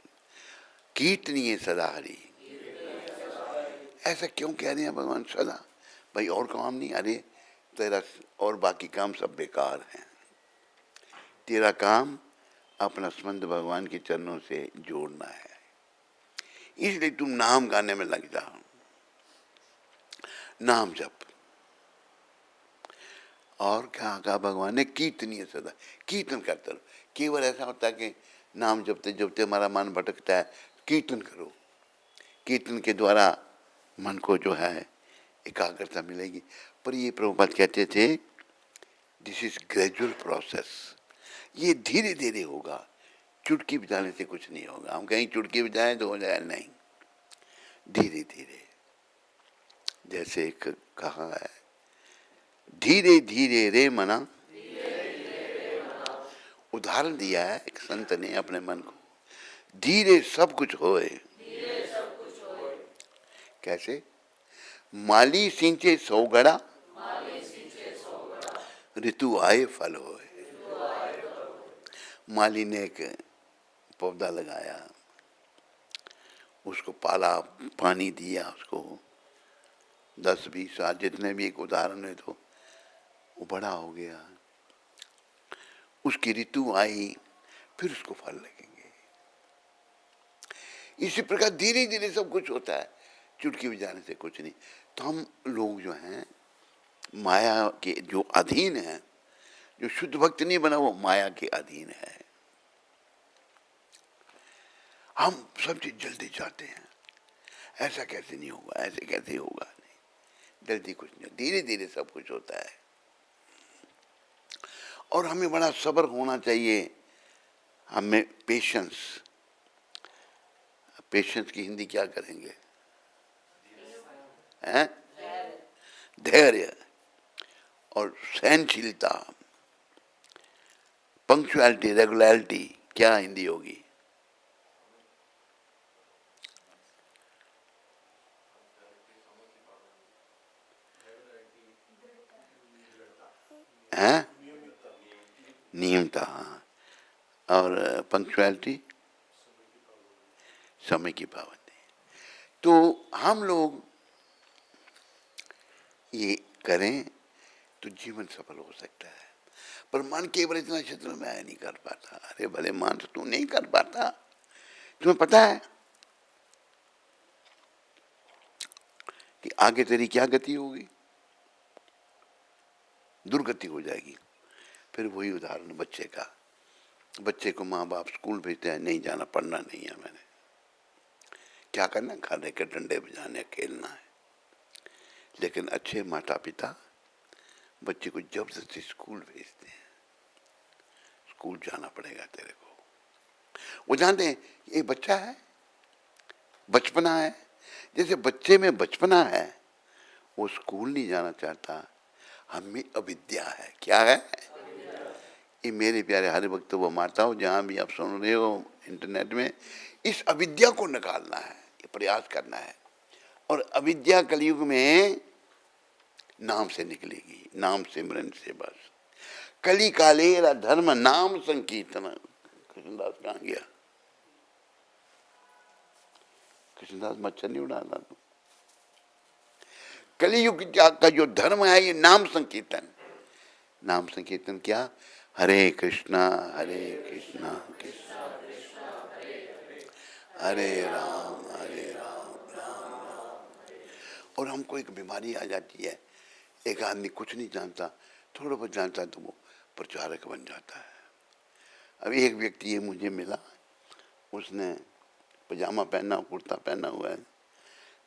कीर्तनीय सदा हरि। ऐसा क्यों कह रहे हैं भगवान सदा? भाई और काम नहीं? अरे तेरा और बाकी काम सब बेकार हैं, तेरा काम अपना संबंध भगवान के चरणों से जोड़ना है, इसलिए तुम नाम गाने में लग जाओ। नाम जप। और क्या कहा भगवान ने? कीर्तनीय सदा, कीर्तन करते रहो। केवल ऐसा होता है कि नाम जपते जपते हमारा मन भटकता है, कीर्तन करो। कीर्तन के द्वारा मन को जो है एकाग्रता मिलेगी। पर ये प्रभुपाद कहते थे दिस इज ग्रेजुअल प्रोसेस, ये धीरे धीरे होगा, चुटकी बजाने से कुछ नहीं होगा। हम कहीं चुटकी बजाएं तो हो जाए, नहीं, धीरे धीरे। जैसे एक कहा है, धीरे धीरे रे मना, उदाहरण दिया है एक संत ने अपने मन को, धीरे सब कुछ होए। कैसे? माली सिंचे सौ गड़ा, ऋतु आए फल होए। माली ने एक पौधा लगाया, उसको पाला, पानी दिया, उसको 10-20 साल जितने भी एक उदाहरण है, तो वो बड़ा हो गया, उसकी ऋतु आई, फिर उसको फल लगेंगे। इसी प्रकार धीरे धीरे सब कुछ होता है, चुटकी बजाने से कुछ नहीं। तो हम लोग जो हैं माया के जो अधीन हैं, जो शुद्ध भक्त नहीं बना वो माया के अधीन है। हम सब चीज जल्दी चाहते हैं, ऐसा कैसे नहीं होगा, ऐसे कैसे होगा, नहीं, जल्दी कुछ नहीं, धीरे धीरे सब कुछ होता है। और हमें बड़ा सब्र होना चाहिए, हमें पेशेंस, पेशेंस की हिंदी क्या करेंगे, हैं? धैर्य और सहनशीलता, पंक्चुअलिटी, रेगुलरिटी क्या हिंदी होगी? हैं? नियमता, हाँ। और पंक्चुअलिटी, समय की पाबंदी। तो हम लोग ये करें तो जीवन सफल हो सकता है। पर मन केवल इतना क्षेत्र में मैं नहीं कर पाता। अरे भले मान, तो तू नहीं कर पाता, तुम्हें पता है कि आगे तेरी क्या गति होगी? दुर्गति हो जाएगी। फिर वही उदाहरण बच्चे का, बच्चे को माँ बाप स्कूल भेजते हैं, नहीं जाना, पढ़ना नहीं है, मैंने क्या करना, खाने के डंडे बजाने, खेलना है। लेकिन अच्छे माता पिता बच्चे को जबरदस्ती स्कूल भेजते हैं, स्कूल जाना पड़ेगा तेरे को। वो जानते हैं ये बच्चा है, बचपना है, जैसे बच्चे में बचपना है, वो स्कूल नहीं जाना चाहता, हमें अविद्या है। क्या है? ये मेरे प्यारे हरि भक्त वो माताओं, जहां भी आप सुन रहे हो इंटरनेट में, इस अविद्या को निकालना है, ये प्रयास करना है। और अविद्या कलयुग में नाम से निकलेगी, नाम सिमरन से बस। कली कालेर धर्म नाम संकीर्तन। कृष्णदास कहाँ गया? कृष्णदास मच्छर नहीं उड़ाना तू। कलियुग का जो धर्म है ये नाम संकीर्तन। नाम संकीर्तन क्या? हरे कृष्णा कृष्णा हरे राम राम राम। और हमको एक बीमारी आ जाती है, एक आदमी कुछ नहीं जानता, थोड़ा बहुत जानता है तो वो प्रचारक बन जाता है। अभी एक व्यक्ति ये मुझे मिला, उसने पजामा पहना, कुर्ता पहना हुआ है।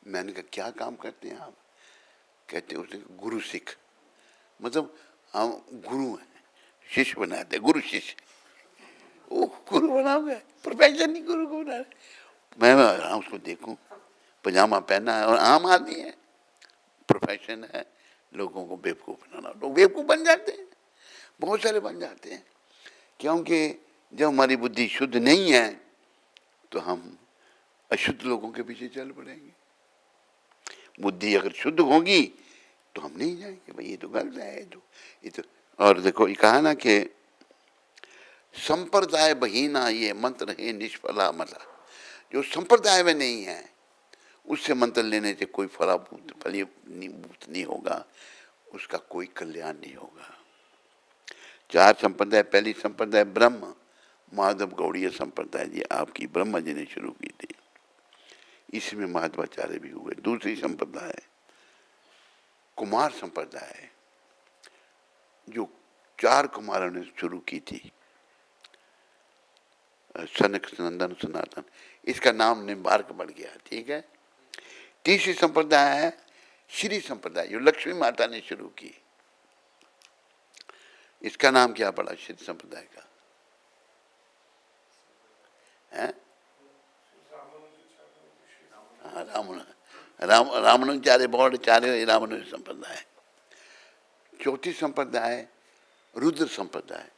मैंने कहा क्या काम करते हैं आप? कहते हैं उसने गुरु सिख, मतलब हम गुरु हैं, शिष्य बनाते, गुरु शिष्य। वो गुरु बना हुआ है, प्रोफेसर नहीं, गुरु को बना है। मैं उसको देखूं, पजामा पहना है और आम आदमी है, प्रोफेशन है लोगों को बेवकूफ़ बनाना। लोग बेवकूफ़ बन जाते हैं, बहुत सारे बन जाते हैं, क्योंकि जब हमारी बुद्धि शुद्ध नहीं है तो हम अशुद्ध लोगों के पीछे चल पड़ेंगे। बुद्धि अगर शुद्ध होगी तो हम नहीं जाएंगे, भाई ये तो गलत है, ये तो। और देखो ये कहा ना कि संप्रदाय बहीना ये मंत्र है निष्फला मता। जो संप्रदाय में नहीं है उससे मंत्र लेने से कोई फलीभूत नहीं होगा, उसका कोई कल्याण नहीं होगा। 4 संप्रदाय, पहली संप्रदाय ब्रह्म माधव गौड़ीय संप्रदाय जी आपकी, ब्रह्मा जी ने शुरू की थी, इसमें माधवाचार्य भी हुए। दूसरी संप्रदाय कुमार संप्रदाय, जो 4 कुमारों ने शुरू की थी, सनक सनंदन सनातन, इसका नाम निम्बार्क बढ़ गया, ठीक है। तीसरी संप्रदाय है श्री संप्रदाय, जो लक्ष्मी माता ने शुरू की, इसका नाम क्या पड़ा श्री संप्रदाय का? है रामानुजाचार्य बौद्धाचार्य, रामानुज संप्रदाय। चौथी संप्रदाय रुद्र संप्रदाय,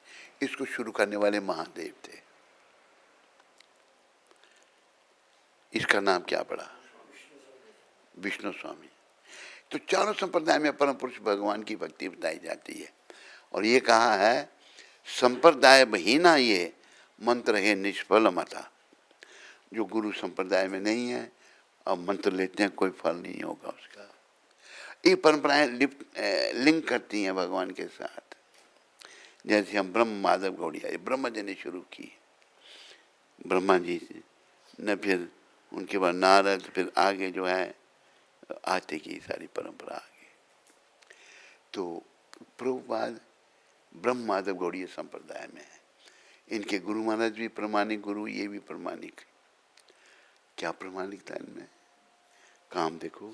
इसको शुरू करने वाले महादेव थे, इसका नाम क्या पड़ा? विष्णु स्वामी। तो चारों संप्रदाय में परम पुरुष भगवान की भक्ति बताई जाती है। और ये कहा है संप्रदाय बहीना ये मंत्र है निष्फल मता। जो गुरु संप्रदाय में नहीं है अब मंत्र लेते हैं, कोई फल नहीं होगा उसका। ये परंपराएं लिंक करती हैं भगवान के साथ। जैसे हम ब्रह्म माधव गौड़िया, ब्रह्मा जी ने शुरू की, ब्रह्मा जी ने, फिर उनके बाद नारद, फिर आगे जो है आते की सारी परंपरा आगे। तो प्रभुपाद ब्रह्म माधव गौड़ीय संप्रदाय में है, इनके गुरु महाराज भी प्रमाणिक गुरु, ये भी प्रमाणिक। क्या प्रमाणिकता इनमें? काम देखो,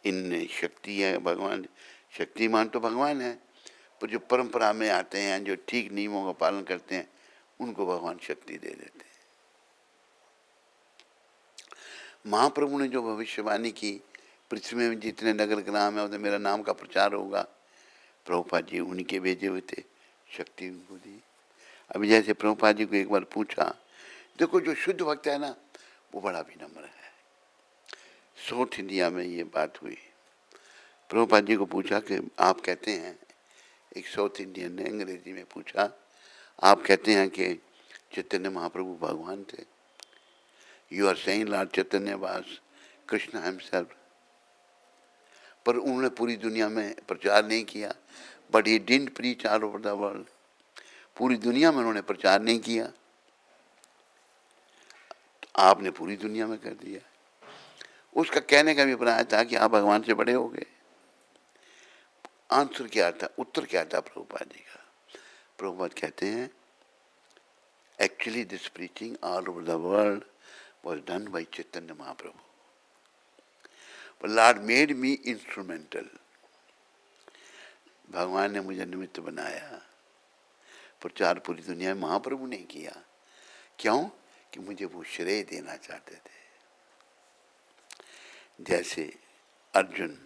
इनमें शक्ति है। भगवान शक्तिमान तो भगवान है, पर जो परंपरा में आते हैं, जो ठीक नियमों का पालन करते हैं, उनको भगवान शक्ति दे देते हैं। महाप्रभु ने जो भविष्यवाणी की, पृथ्वी में जितने नगर ग्राम है उधर मेरा नाम का प्रचार होगा, प्रभुपाद जी उनके भेजे हुए थे, शक्ति उनको दी। अभी जैसे प्रभुपाद जी को एक बार पूछा, देखो जो शुद्ध भक्त है ना, वो बड़ा विनम्र है। साउथ इंडिया में ये बात हुई। प्रभुपाद जी को पूछा कि आप कहते हैं, एक साउथ इंडियन ने अंग्रेजी में पूछा, आप कहते हैं कि चैतन्य महाप्रभु भगवान थे। You are saying lord Chaitanya was Krishna himself. पर उन्होंने पूरी दुनिया में प्रचार नहीं किया, but he didn't preach all over the world. पूरी दुनिया में उन्होंने प्रचार नहीं किया, तो आपने पूरी दुनिया में कर दिया। उसका कहने का अभिप्राय था कि आप भगवान से बड़े हो गए। आंसर क्या था, उत्तर क्या था प्रभुपाद जी का? प्रभुपाद कहते हैं, actually this preaching all over the world was done by Chaitanya Mahaprabhu. But Lord made me instrumental. भगवान ने मुझे निमित्त बनाया। प्रचार पूरी दुनिया में महाप्रभु ने किया। क्यों? कि मुझे वो श्रेय देना चाहते थे। जैसे अर्जुन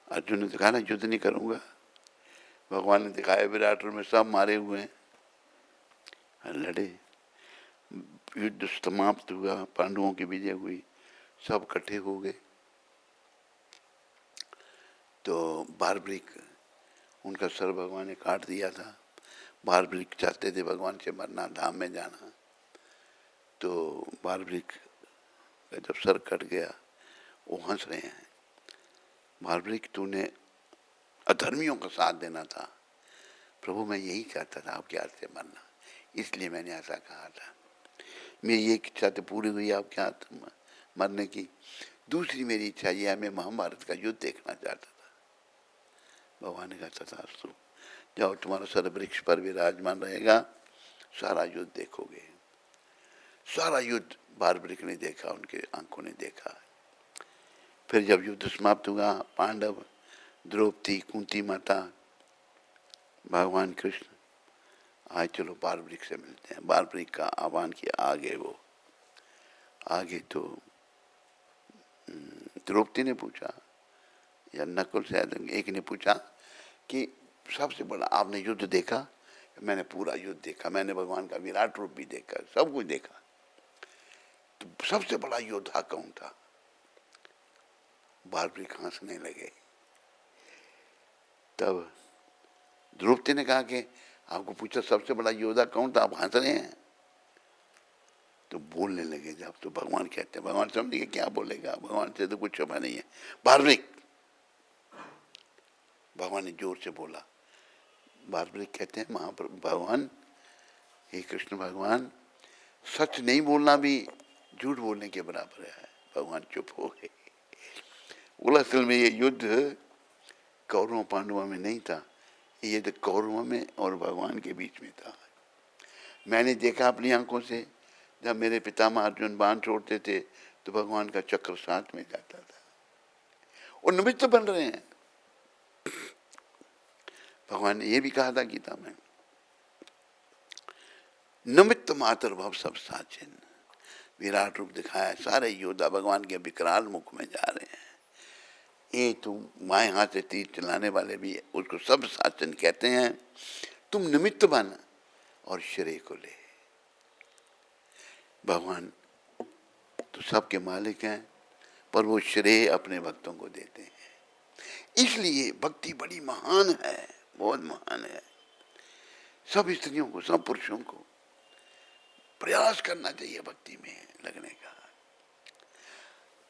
ने दिखाया ना, युद्ध नहीं करूंगा। भगवान ने दिखाया विराट रूप में सब मारे हुए हैं, लड़े, युद्ध समाप्त हुआ, पांडवों की विजय हुई, सब इकट्ठे हो गए। तो बारबरिक, उनका सर भगवान ने काट दिया था। बारबरिक चाहते थे भगवान से मरना, धाम में जाना। तो बारबरिक का जब सर कट गया, वो हंस रहे हैं, बारबरिक तूने अधर्मियों का साथ देना था। प्रभु मैं यही चाहता था आपके हाथ से मरना, इसलिए मैंने ऐसा कहा था। मेरी एक इच्छा तो पूरी हुई आपके हाथ मरने की। दूसरी मेरी इच्छा यह है, मैं महाभारत का युद्ध देखना चाहता था। भगवान ने कहा तथास्तु, जाओ तुम्हारा सर वृक्ष पर विराजमान रहेगा, सारा युद्ध देखोगे। सारा युद्ध बारबरिक ने देखा, उनके आंखों ने देखा। फिर जब युद्ध समाप्त हुआ, पांडव, द्रौपदी, कुंती माता, भगवान कृष्ण, आज चलो बारबरिक से मिलते हैं। बारबरिक का आह्वान किया, आगे वो आगे। तो द्रौपदी ने पूछा, या नकुल शायद एक ने पूछा कि सबसे बड़ा आपने युद्ध देखा? मैंने पूरा युद्ध देखा, मैंने भगवान का विराट रूप भी देखा, सब कुछ देखा। तो सबसे बड़ा योद्धा कौन था? बारबरिक हंसने लगे। तब द्रौपदी ने कहा कि आपको पूछा सबसे बड़ा योद्धा कौन था, आप हंस रहे हैं? तो बोलने लगे जब, तो भगवान कहते हैं, भगवान समझिए क्या बोलेगा, भगवान से तो कुछ छुपा नहीं है। बारबरिक, भगवान ने जोर से बोला। बारबरिक कहते हैं, महाप्रभु भगवान, हे कृष्ण भगवान, सच नहीं बोलना भी झूठ बोलने के बराबर है। भगवान चुप हो गए। बोला असल में ये युद्ध कौरवों पांडवों में नहीं था, ये तो कौरवों में और भगवान के बीच में था। मैंने देखा अपनी आंखों से, जब मेरे पितामह अर्जुन बाण छोड़ते थे तो भगवान का चक्र साथ में जाता था। और निमित्त बन रहे हैं। भगवान ने ये भी कहा था गीता में, निमित्त मात्र भव सब साचिन। विराट रूप दिखाया, सारे योद्धा भगवान के विकराल मुख में जा रहे हैं। ये तुम बाएं हाथ से तीर चलाने वाले भी उसको सब साचन कहते हैं। तुम निमित्त बन और श्रेय को ले। भगवान तो सबके मालिक हैं, पर वो श्रेय अपने भक्तों को देते हैं। इसलिए भक्ति बड़ी महान है, बहुत महान है। सब स्त्रियों को, सब पुरुषों को प्रयास करना चाहिए भक्ति में लगने का।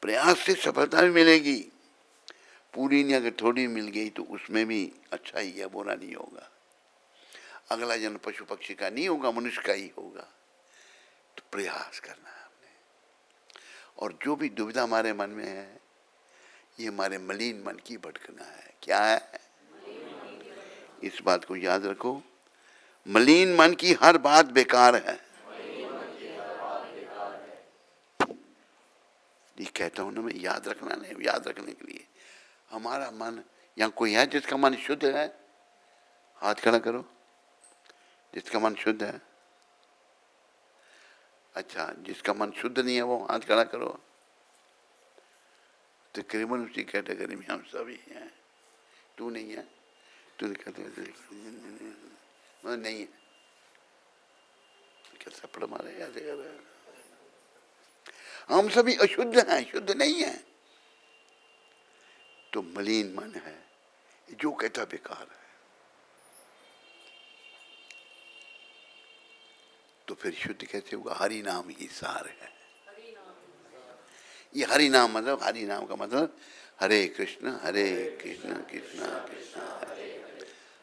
प्रयास से सफलता भी मिलेगी। पूरी नहीं, अगर थोड़ी मिल गई तो उसमें भी अच्छा ही है, बुरा नहीं होगा। अगला जन्म पशु पक्षी का नहीं होगा, मनुष्य का ही होगा। तो प्रयास करना है आपने। और जो भी दुविधा हमारे मन में है, ये हमारे मलिन मन की भटकना है। क्या है? इस बात को याद रखो, मलिन मन की हर बात बेकार है। ये कहता हूँ ना मैं, याद रखना नहीं, याद रखने के लिए। हमारा मन, यहाँ कोई है जिसका मन शुद्ध है? हाथ खड़ा करो, जिसका मन शुद्ध है। अच्छा, जिसका मन शुद्ध नहीं है वो हाथ खड़ा करो। तकरीबन उसी कैटेगरी में हम सभी हैं। तू नहीं है, तू नहीं है, क्या थप्पड़ मारे ऐसे कर रहे हैं? हम सभी अशुद्ध हैं, शुद्ध नहीं है। तो मलिन मन है, जो कहता बेकार है। तो फिर शुद्ध कैसे होगा? हरि नाम ही सार है। ये हरि नाम मतलब, हरि नाम का मतलब हरे कृष्ण कृष्ण कृष्ण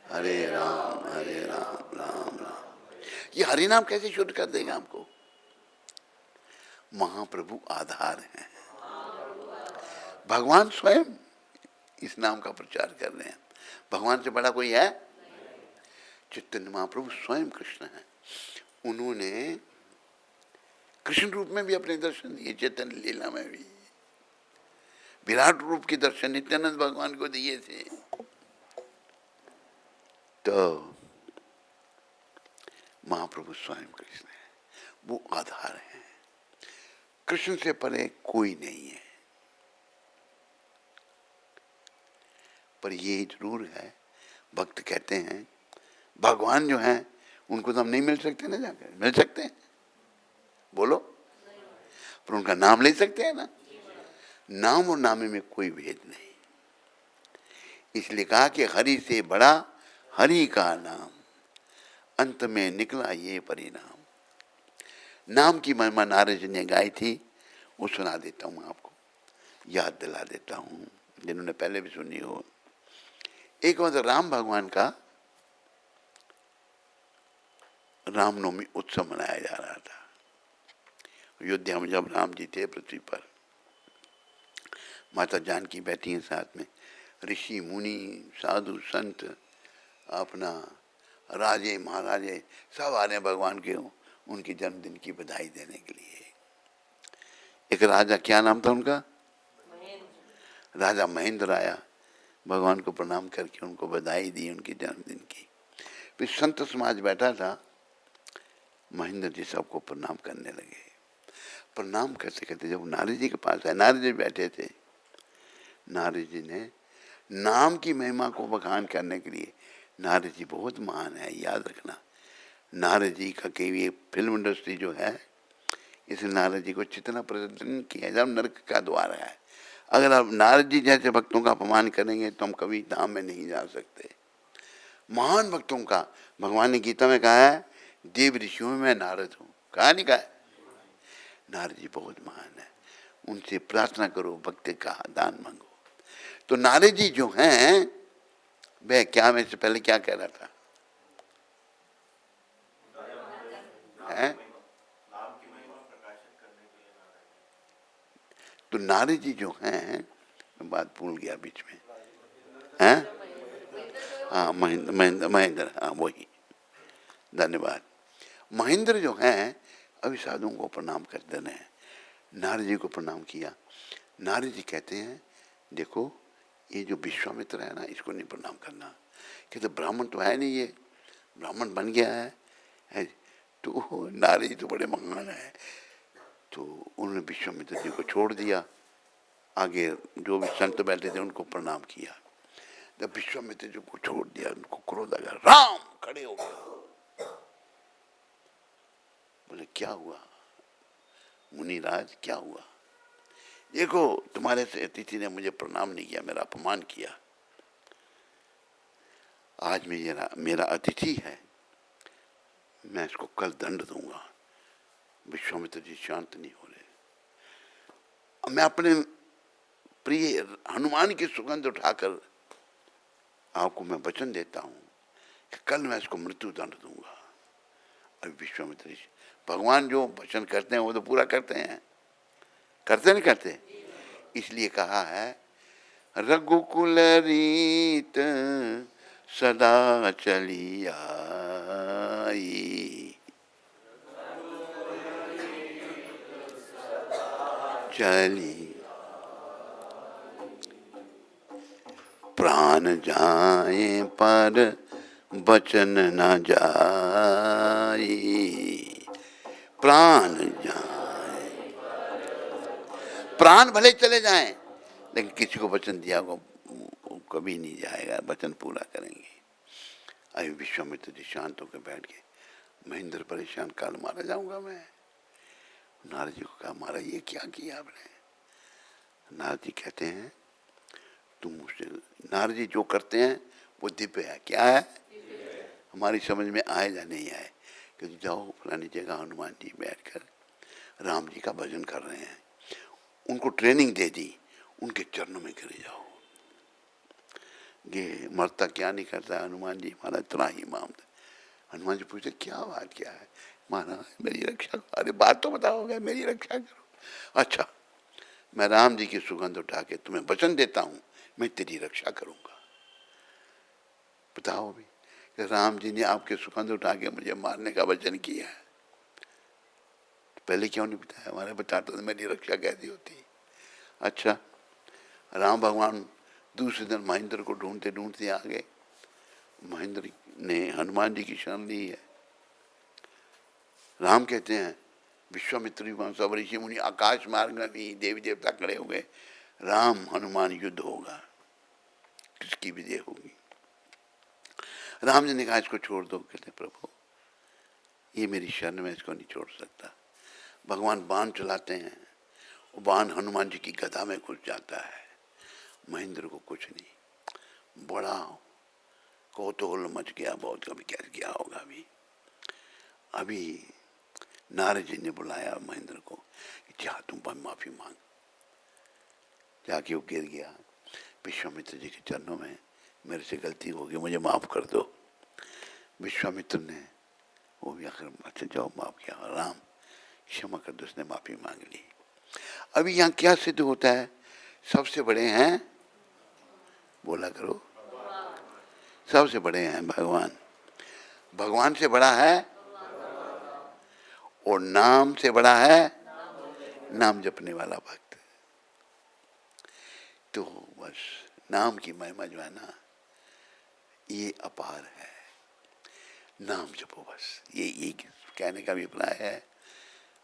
हरे राम राम राम। ये हरि नाम कैसे शुद्ध कर देगा हमको? महाप्रभु आधार है, भगवान स्वयं इस नाम का प्रचार कर रहे हैं। भगवान से बड़ा कोई है? चैतन्य महाप्रभु स्वयं कृष्ण है। उन्होंने कृष्ण रूप में भी अपने दर्शन दिए, चैतन्य लीला में भी विराट रूप के दर्शन नित्यानंद भगवान को दिए थे। तो महाप्रभु स्वयं कृष्ण है, वो आधार है। कृष्ण से परे कोई नहीं है। पर ये जरूर है, भक्त कहते हैं भगवान जो है उनको तो हम नहीं मिल सकते ना, जाकर मिल सकते हैं, बोलो, पर उनका नाम ले सकते हैं ना। नाम और नामे में कोई भेद नहीं। इसलिए कहा कि हरि से बड़ा हरि का नाम, अंत में निकला ये परिणाम। नाम की महिमा नारद जी ने गाई थी, वो सुना देता हूँ आपको, याद दिला देता हूँ जिन्होंने पहले भी सुनी हो। एक बार राम भगवान का रामनवमी उत्सव मनाया जा रहा था। अयोध्या में जब राम जी थे पृथ्वी पर, माता जानकी बैठी हैं साथ में, ऋषि मुनि साधु संत, अपना राजे महाराजे सब आ रहे हैं भगवान के उनके जन्मदिन की बधाई देने के लिए। एक राजा, क्या नाम था उनका? राजा महेंद्र आया, भगवान को प्रणाम करके उनको बधाई दी उनके जन्मदिन की। फिर संत समाज बैठा था, महेंद्र जी सबको प्रणाम करने लगे। प्रणाम करते करते जब नारद जी के पास आए, नारद जी बैठे थे, नारद जी ने नाम की महिमा को बखान करने के लिए, नारद जी बहुत महान है, याद रखना। नारद जी का कई फिल्म इंडस्ट्री जो है, इस नारद जी को चितना प्रदर्शन किया जब नरक का द्वार है। अगर आप नारद जी जैसे भक्तों का अपमान करेंगे तो हम कभी धाम में नहीं जा सकते। महान भक्तों का भगवान ने गीता में कहा है, देव ऋषियों में मैं नारद हूँ, कहा नहीं कहा? नारद जी बहुत महान है, उनसे प्रार्थना करो, भक्ति का दान मांगो। तो नारद जी जो हैं, वह क्या, मैं से पहले क्या कह रहा था? हैं? तो नारद जी जो हैं, मैं बात भूल गया बीच में, हैं? हाँ, महेंद्र, हाँ वही, धन्यवाद। महेंद्र जो हैं अभी साधुओं को प्रणाम कर देने हैं। नारद जी को प्रणाम किया। नारद जी कहते हैं, देखो ये जो विश्वामित्र है ना, इसको नहीं प्रणाम करना। कहते ब्राह्मण तो है नहीं, ये ब्राह्मण बन गया है। तो नारद जी तो बड़े महान है, तो उन्होंने विश्वामित्र जी को छोड़ दिया, आगे जो भी संत बैठे थे उनको प्रणाम किया। जब विश्वामित्र जी को छोड़ दिया, उनको क्रोध आ गया, राम खड़े हो गए, बोले क्या हुआ मुनिराज, क्या हुआ? देखो तुम्हारे से अतिथि ने मुझे प्रणाम नहीं किया, मेरा अपमान किया। आज मेरा अतिथि है, मैं इसको कल दंड दूंगा। विश्वामित्र जी शांत नहीं हो रहे। मैं अपने प्रिय हनुमान की सुगंध उठाकर आपको मैं वचन देता हूं कि कल मैं इसको मृत्यु दंड दूंगा। अभी विश्वामित्र जी, भगवान जो वचन करते हैं वो तो पूरा करते हैं, करते नहीं करते? इसलिए कहा है, रघुकुल रीत सदा चली आई, चली प्राण जाए पर बचन न जाई, प्राण जाए, प्राण भले चले जाएं लेकिन किसी को वचन दिया को कभी नहीं जाएगा, वचन पूरा करेंगे। अभी विश्वामित्र जी शांत होकर बैठ गए। महेंद्र परेशान, काल मारा जाऊंगा मैं। नारद जी को कहा, महाराज ये क्या किया आपने? नारद जी कहते हैं तुम मुझसे, नारद जी जो करते हैं वो दिव्य है। क्या है? हमारी समझ में आए या नहीं आए, कि जाओ फलानी जगह हनुमान जी बैठकर राम जी का भजन कर रहे हैं, उनको ट्रेनिंग दे दी, उनके चरणों में गिर जाओ। ये मरता क्या नहीं करता हनुमान जी, हमारा इतना ही माम। हनुमान जी पूछते क्या बात क्या है? महाराज मेरी रक्षा, अरे बात तो बताओगे, मेरी रक्षा करो। अच्छा, मैं राम जी की सुगंध उठा के तुम्हें वचन देता हूं, मैं तेरी रक्षा करूंगा। बताओ भी कि राम जी ने आपके सुगंध उठा के मुझे मारने का वचन किया है, तो पहले क्यों नहीं बताया? हमारे बताता तो मेरी रक्षा कैसी होती। अच्छा, राम भगवान दूसरे दिन महेंद्र को ढूंढते ढूंढते आ गए। महेंद्र ने हनुमान जी की शरण ली है। राम कहते हैं विश्वामित्र सब ऋषि मुनि आकाश मार्ग में भी देवी देवता खड़े हो गए, राम हनुमान युद्ध होगा, किसकी विजय होगी। राम जी ने कहा इसको छोड़ दो। कहते प्रभु ये मेरी शरण में, इसको नहीं छोड़ सकता। भगवान बाण चलाते हैं, वो बाण हनुमान जी की गदा में घुस जाता है। महेंद्र को कुछ नहीं, बड़ा कौतूहल मच गया बहुत, कभी क्या किया होगा। अभी नारद जी ने बुलाया महेंद्र को, जा तुम पर माफी मांग। जाके वो गिर गया विश्वामित्र जी के चरणों में, मेरे से गलती हो गई, मुझे माफ कर दो। विश्वामित्र ने वो भी आखिर अच्छा जाओ माफ किया, राम क्षमा कर दो, उसने माफी मांग ली। अभी यहाँ क्या सिद्ध होता है? सबसे बड़े हैं, बोला करो, सबसे बड़े हैं भगवान। भगवान से बड़ा है और नाम से बड़ा है नाम जपने वाला भक्त। तो बस नाम की महिमा जो है ना, ये अपार है। नाम जपो बस, ये कहने का अभिप्राय है।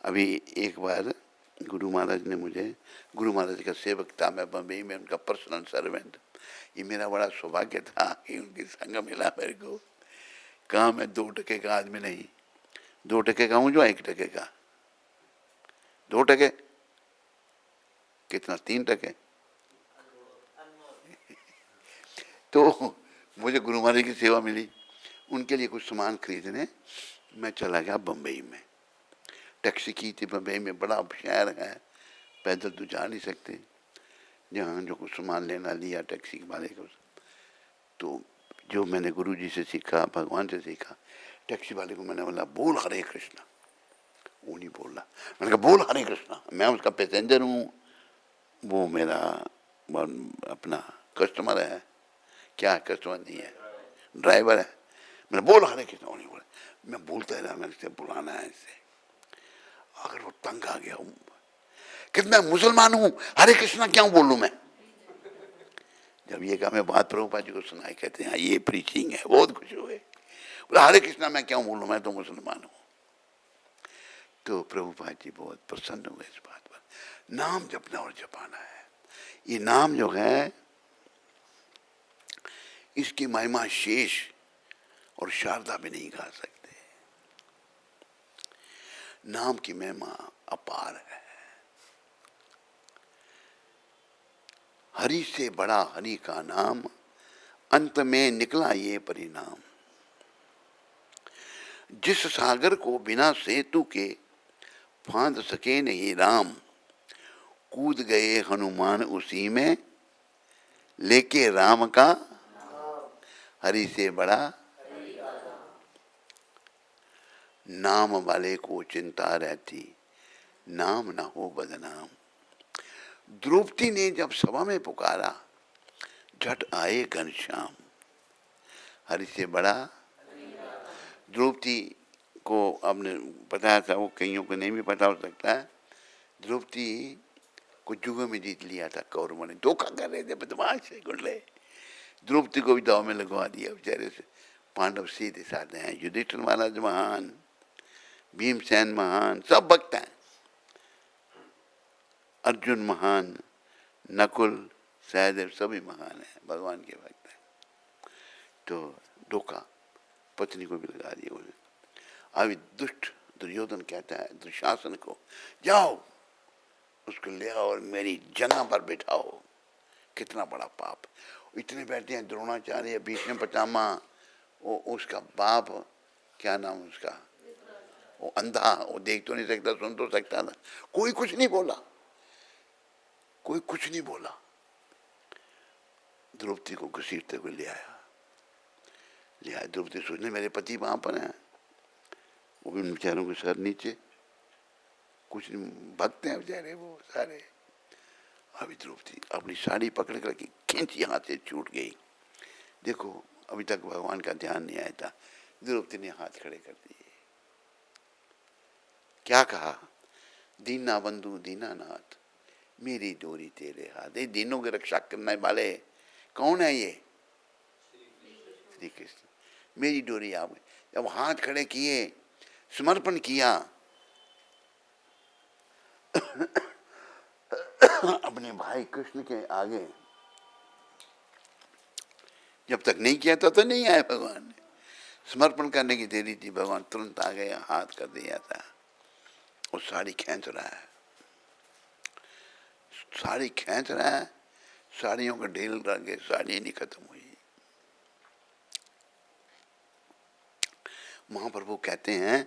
अभी एक बार गुरु महाराज ने मुझे, गुरु महाराज का सेवक था मैं बम्बई में, उनका पर्सनल सर्वेंट। ये मेरा बड़ा सौभाग्य था कि उनकी संग मिला मेरे को। कहा मैं 2 टके का आदमी नहीं, 2 टके का हूँ जो 1 टके का। 2 टके कितना, 3 टके। तो मुझे गुरु महाराज की सेवा मिली, उनके लिए कुछ सामान खरीदने मैं चला गया बम्बई में। टैक्सी की थी, बम्बई में बड़ा शहर है, पैदल तो जा नहीं सकते। जहाँ जो कुछ सामान लेना लिया टैक्सी वाले को। तो जो मैंने गुरु जी से सीखा, भगवान से सीखा, टैक्सी वाले को मैंने बोला बोल हरे कृष्णा। वो नहीं बोल रहा, मैंने कहा बोल हरे कृष्णा, मैं उसका पैसेंजर हूँ, वो मेरा अपना कस्टमर है। क्या कस्टमर नहीं है, ड्राइवर है। मैंने बोल हरे कृष्णा, वो नहीं बोला। मैं बोलता रहा, मैंने इसे बुलाना है इसे। अगर वो तंग आ गया, कि मैं मुसलमान हूँ, हरे कृष्णा क्यों बोलूँ मैं? जब ये कहा मैं बात प्रभुपाद जी को सुनाई, कहते हैं ये प्रीचिंग है, बहुत खुश हुए। बोला हरे कृष्णा मैं क्यों बोलूँ, मैं तो मुसलमान हूँ। तो प्रभुपाद जी बहुत प्रसन्न हुए इस बात पर। नाम जपना और जपाना है, ये नाम जो है इसकी महिमा शेष और शारदा भी नहीं गा सकते। नाम की महिमा अपार है। हरि से बड़ा हरि का नाम, अंत में निकला ये परिणाम। जिस सागर को बिना सेतु के फांद सके नहीं राम, कूद गए हनुमान उसी में, लेके राम का हरि से बड़ा नाम वाले को चिंता रहती, नाम ना हो बदनाम। द्रौपदी ने जब सभा में पुकारा, झट आए घनश्याम, हरि से बड़ा। द्रौपदी को आपने बताया था, वो कईयों को नहीं भी पता हो सकता है। द्रौपदी कुछ युगों में जीत लिया था कौरवों ने, धोखा कर रहे थे बदमाश है गुंडे। द्रौपदी को भी दाव में लगवा दिया बेचारे से। पांडव सीधे साधे हैं, युधिष्ठिर महाराज महान, भीमसेन महान, सब भक्त हैं, अर्जुन महान, नकुल सहदेव सभी महान हैं, भगवान के भक्त हैं। तो धोखा पत्नी को भी लगा दिया उन्हें। अभी दुष्ट दुर्योधन कहता है दुशासन को, जाओ उसको ले आओ और मेरी जगह पर बिठाओ। कितना बड़ा पाप। इतने बैठे हैं द्रोणाचार्य, भीष्म पितामह, वो उसका बाप, क्या नाम उसका, वो अंधा, वो देख तो नहीं सकता, सुन तो सकता था, कोई कुछ नहीं बोला, कोई कुछ नहीं बोला। द्रौपदी को घसीटते हुए ले आया। द्रौपदी सोचने मेरे पति वहां पर हैं, वो भी बेचारों के सर नीचे, कुछ नहीं, भक्त हैं बेचारे वो सारे। अभी द्रौपदी अपनी साड़ी पकड़ करके खींची, हाथ से छूट गई। देखो अभी तक भगवान का ध्यान नहीं आया था, द्रौपदी ने हाथ खड़े कर दिए। क्या कहा, दीना बंधु दीनानाथ, मेरी डोरी तेरे हाथ। ये दीनों की रक्षा करने वाले कौन है ये, श्री कृष्ण। मेरी डोरी आप, जब हाथ खड़े किए, समर्पण किया अपने भाई कृष्ण के आगे, जब तक नहीं किया तो नहीं आए भगवान ने। समर्पण करने की देरी थी, भगवान तुरंत आ गए, हाथ कर दिया था। और साड़ी खींच रहा है, साड़ी खींच रहा है, साड़ियों का ढील रह गए, साड़ी नहीं खत्म हुई। महाप्रभु कहते हैं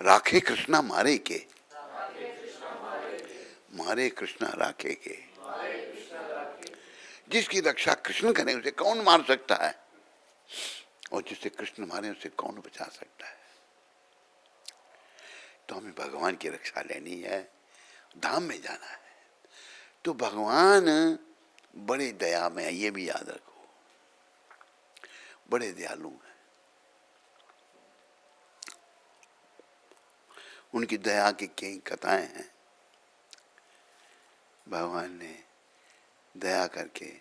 राखे कृष्णा मारे के, मारे कृष्णा राखे के। जिसकी रक्षा कृष्ण करें उसे कौन मार सकता है, और जिसे कृष्ण मारे उसे कौन बचा सकता है। तो हमें भगवान की रक्षा लेनी है, धाम में जाना है। तो भगवान बड़े दया में है, ये भी याद रखो, बड़े दयालु हैं। उनकी दया की कई कथाएं हैं। भगवान ने दया करके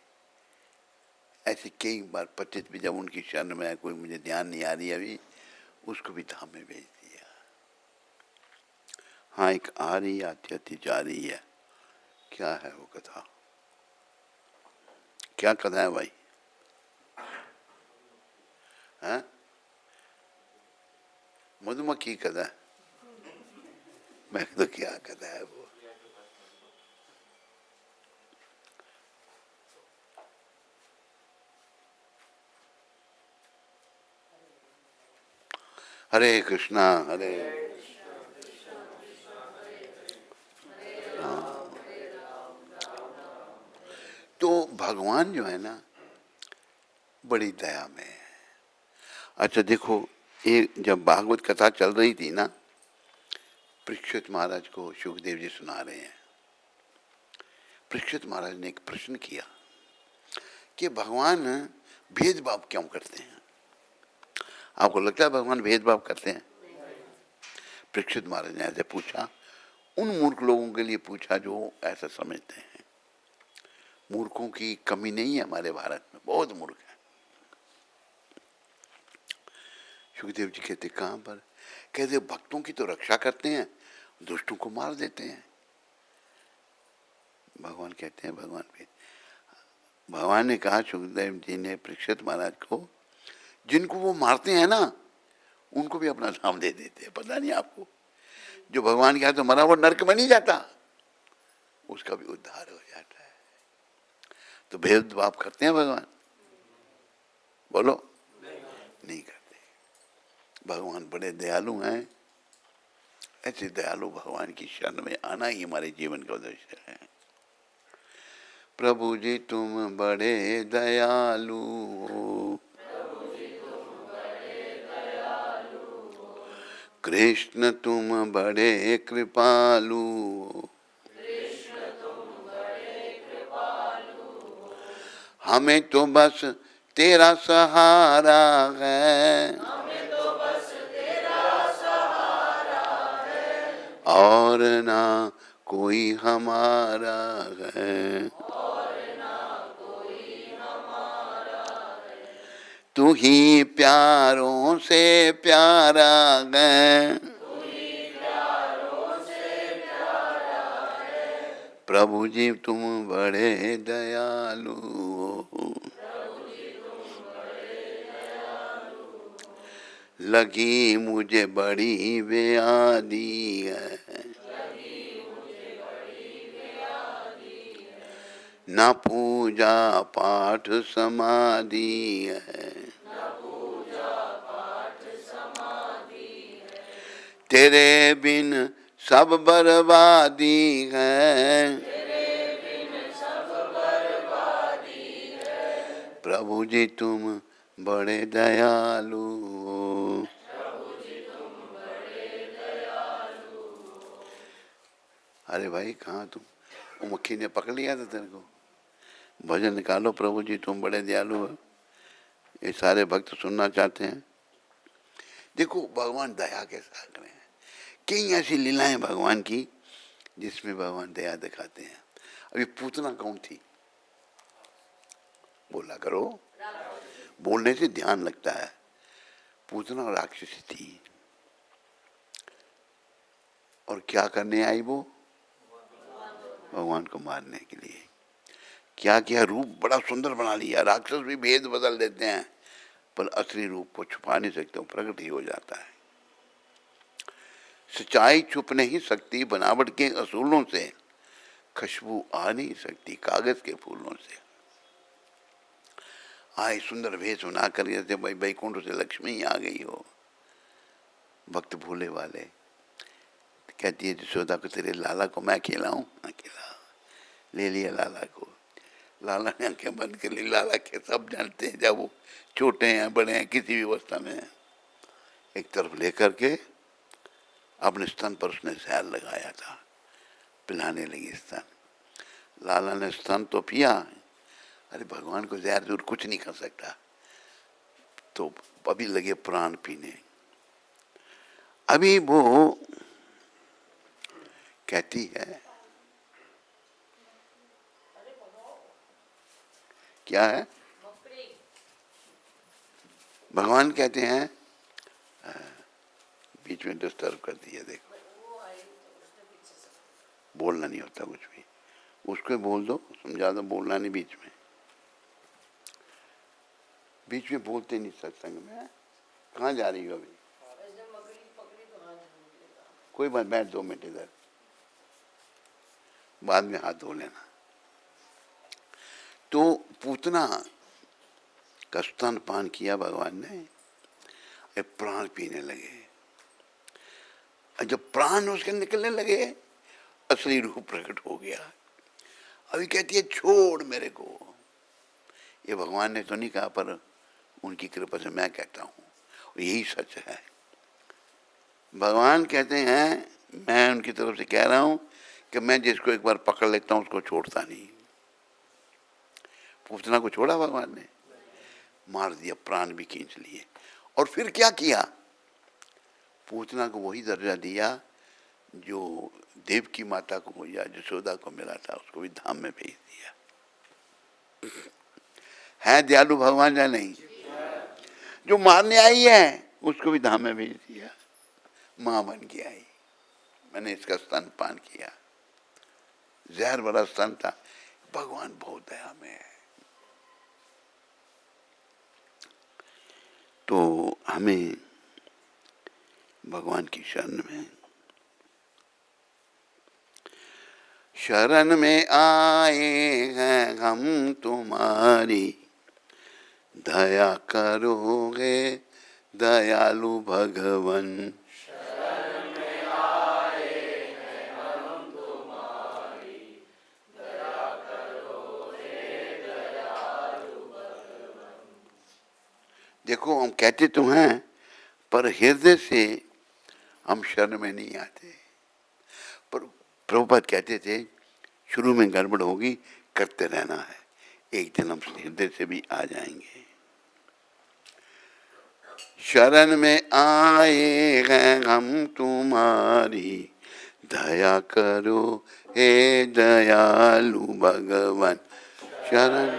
ऐसे कई बार पतित भी, जब उनकी शरण में कोई मुझे ध्यान नहीं आ रही अभी, उसको भी धाम में भेज दिया। हाँ, एक आ रही आती आती जा रही है। क्या है वो कथा, क्या कथा है भाई, हैं? मधुमक्खी कथा, मैं तो क्या कथा है वो। हरे कृष्णा हरे, तो भगवान जो है ना बड़ी दया में है। अच्छा देखो, ये जब भागवत कथा चल रही थी ना, परीक्षित महाराज को सुखदेव जी सुना रहे हैं। परीक्षित महाराज ने एक प्रश्न किया कि भगवान भेदभाव क्यों करते हैं। आपको लगता है भगवान भेदभाव करते हैं? परीक्षित महाराज ने ऐसे पूछा, उन मूर्ख लोगों के लिए पूछा जो ऐसा समझते हैं। मूर्खों की कमी नहीं है हमारे भारत में, बहुत मूर्ख है। सुखदेव जी कहते कहाँ पर? कहते भक्तों की तो रक्षा करते हैं, दुष्टों को मार देते हैं। भगवान कहते हैं, भगवान ने कहा सुखदेव जी ने परीक्षित महाराज को, जिनको वो मारते हैं ना उनको भी अपना नाम दे देते हैं। पता नहीं आपको, जो भगवान के हाथ में मरा वो नरक में नहीं जाता, उसका भी उद्धार हो जाता है। तो भेदभाव करते हैं भगवान? बोलो, नहीं करते। भगवान बड़े दयालु हैं। ऐसे दयालु भगवान की शरण में आना ही हमारे जीवन का उद्देश्य है। प्रभु जी तुम बड़े दयालु हो, कृष्ण तुम बड़े कृपालु, हमें तो बस तेरा सहारा है, और ना कोई हमारा है। तू ही प्यारों से प्यारा है, प्रभु जी तुम बड़े दयालु हो। लगी मुझे बड़ी व्याधि है, न पूजा पाठ समाधि है, तेरे बिन सब बर्बादी है, प्रभु जी तुम बड़े दयालु हो। अरे भाई कहाँ तुम, वो मक्खी ने पकड़ लिया था तेरे को। भजन निकालो, प्रभु जी तुम बड़े दयालु हो, ये सारे भक्त सुनना चाहते हैं। देखो भगवान दया के सागर हैं, कई ऐसी लीलाएं भगवान की जिसमें भगवान दया दिखाते हैं। अभी पूतना कौन थी, बोला करो, बोलने से ध्यान लगता है। पूतना राक्षसी थी, और क्या करने आई वो, भगवान को मारने के लिए। क्या किया, रूप बड़ा सुंदर बना लिया। राक्षस भी भेद बदल देते हैं, पर असली रूप को छुपा नहीं सकते, वो प्रकट ही हो जाता है। सच्चाई छुप नहीं सकती बनावट के असूलों से, खुशबू आ नहीं सकती कागज के फूलों से। आए सुंदर भेष बना कर, जैसे भाई बैकुंठ से लक्ष्मी आ गई हो। भक्त भूले वाले, कहती है यशोदा को तेरे लाला को मैं खिलाऊं, मैं खिला। ले लिया लाला को, लाला ने आंखें बंद कर ली। लाला के सब जानते हैं, जब वो छोटे हैं बड़े हैं किसी भी अवस्था में हैं, एक तरफ लेकर के अपने स्तन पर उसने जहर लगाया था, पिलाने लगी स्तन। लाला ने स्तन तो पिया, अरे भगवान को जहर दूर कुछ नहीं कर सकता, तो अभी लगे प्राण पीने। अभी वो कहती है, क्या है, भगवान कहते हैं, बीच में डिस्टर्ब कर दिया। देखो बोलना नहीं होता कुछ भी, उसको बोल दो, समझा दो, बोलना नहीं बीच में। बीच में बोलते नहीं सत्संग में। कहाँ जा रही हो अभी, कोई बात, बैठ 2 मिनट इधर, बाद में हाथ धो लेना। तो पूतना का स्तन पान किया भगवान ने, प्राण पीने लगे। जब प्राण उसके निकलने लगे, असली रूप प्रकट हो गया। अभी कहती है छोड़ मेरे को। ये भगवान ने तो नहीं कहा, पर उनकी कृपा से मैं कहता हूँ, यही सच है। भगवान कहते हैं, मैं उनकी तरफ से कह रहा हूँ कि मैं जिसको एक बार पकड़ लेता हूँ उसको छोड़ता नहीं। पूतना को छोड़ा भगवान ने, मार दिया, प्राण भी खींच लिए। और फिर क्या किया, पूतना को वही दर्जा दिया जो देव की माता को या यशोदा को मिला था, उसको भी धाम में भेज दिया। है दयालु भगवान या नहीं, जो मारने आई है उसको भी धाम में भेज दिया, माँ बन के आई। मैंने इसका स्तन पान किया, जहर भरा स्तन था। भगवान बहुत दया में है। तो हमें भगवान की शरण में आए हैं हम तुम्हारी, दया करोगे दयालु भगवन। शरण में आए हैं हम तुम्हारी, दया करोगे दयालु भगवन। देखो हम कहते तो हैं, पर हृदय से हम शरण में नहीं आते। पर प्रभुपाद कहते थे, शुरू में गड़बड़ होगी, करते रहना है, एक दिन हम हृदय से भी आ जाएंगे। शरण में आए हैं हम तुम्हारी, दया करो हे दयालु भगवान। शरण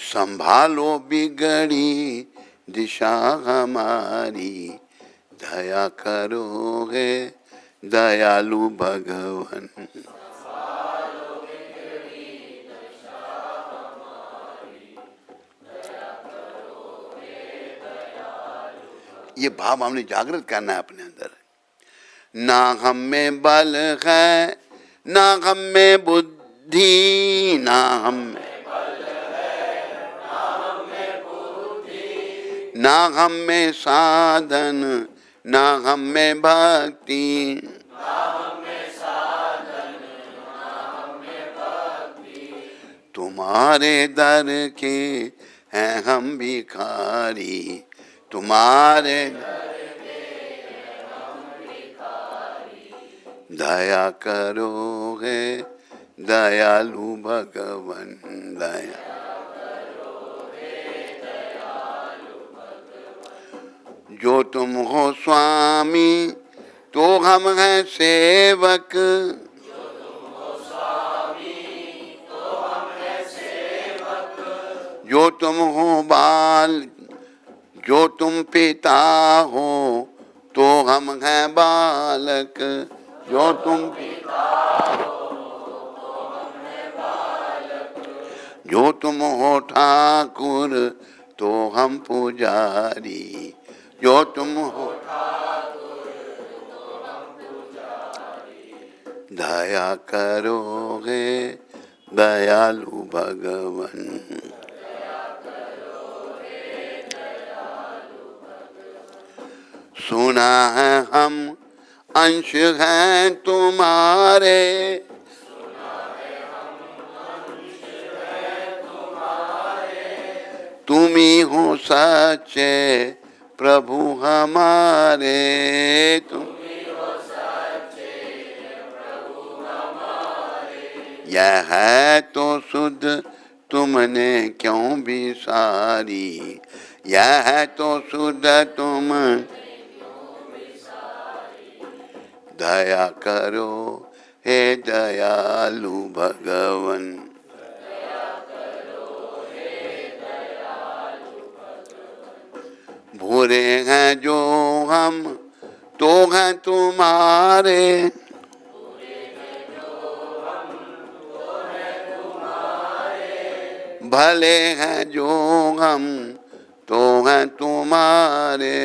संभालो बिगड़ी दिशा हमारी, दया करो हे दयालु भगवान। ये भाव हमने जागृत करना है अपने अंदर। ना हम में बल है, ना हम में बुद्धि, ना हम में ना हम में साधन, ना हम में भक्ति, तुम्हारे दर के हैं हम भिखारी, तुम्हारे दया करो हे दयालु भगवान। दया जो तुम हो स्वामी तो हम हैं सेवक, जो तुम हो बाल, जो तुम पिता हो तो हम हैं बालक, जो तुम जो तुम हो ठाकुर तो हम पुजारी, जो तुम हो दया करो हे दयालु भगवान। सुना है हम अंश हैं तुम्हारे, तुम ही हो सच्चे प्रभु हमारे, तुम यह है तो शुद्ध तुमने क्यों विसारी, यह है तो शुद्ध तुम दया करो हे दयालु भगवान। बुरे हैं जो हम तो हैं तुम्हारे, भले हैं जो हम तो हैं तुम्हारे,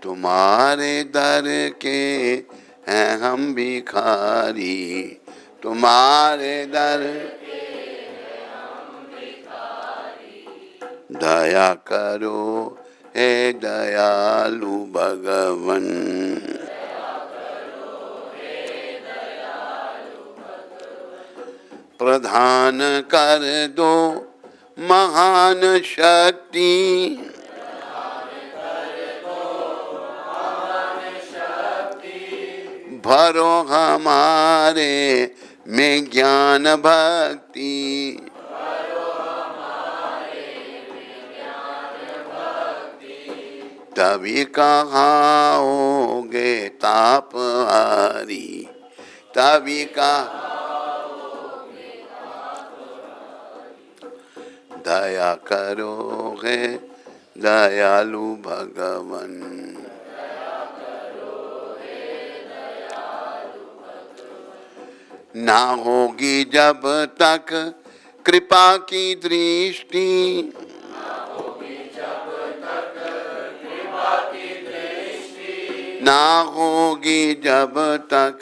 तुम्हारे दर के हैं हम भिखारी, तुम्हारे दर दया करो हे दयालु भगवान। प्रधान कर दो महान शक्ति, भरो हमारे में ज्ञान भक्ति, तभी कहाओगे तापहारी, तभी कहा दया करोगे दयालु भगवान। ना होगी जब तक कृपा की दृष्टि, ना होगी जब तक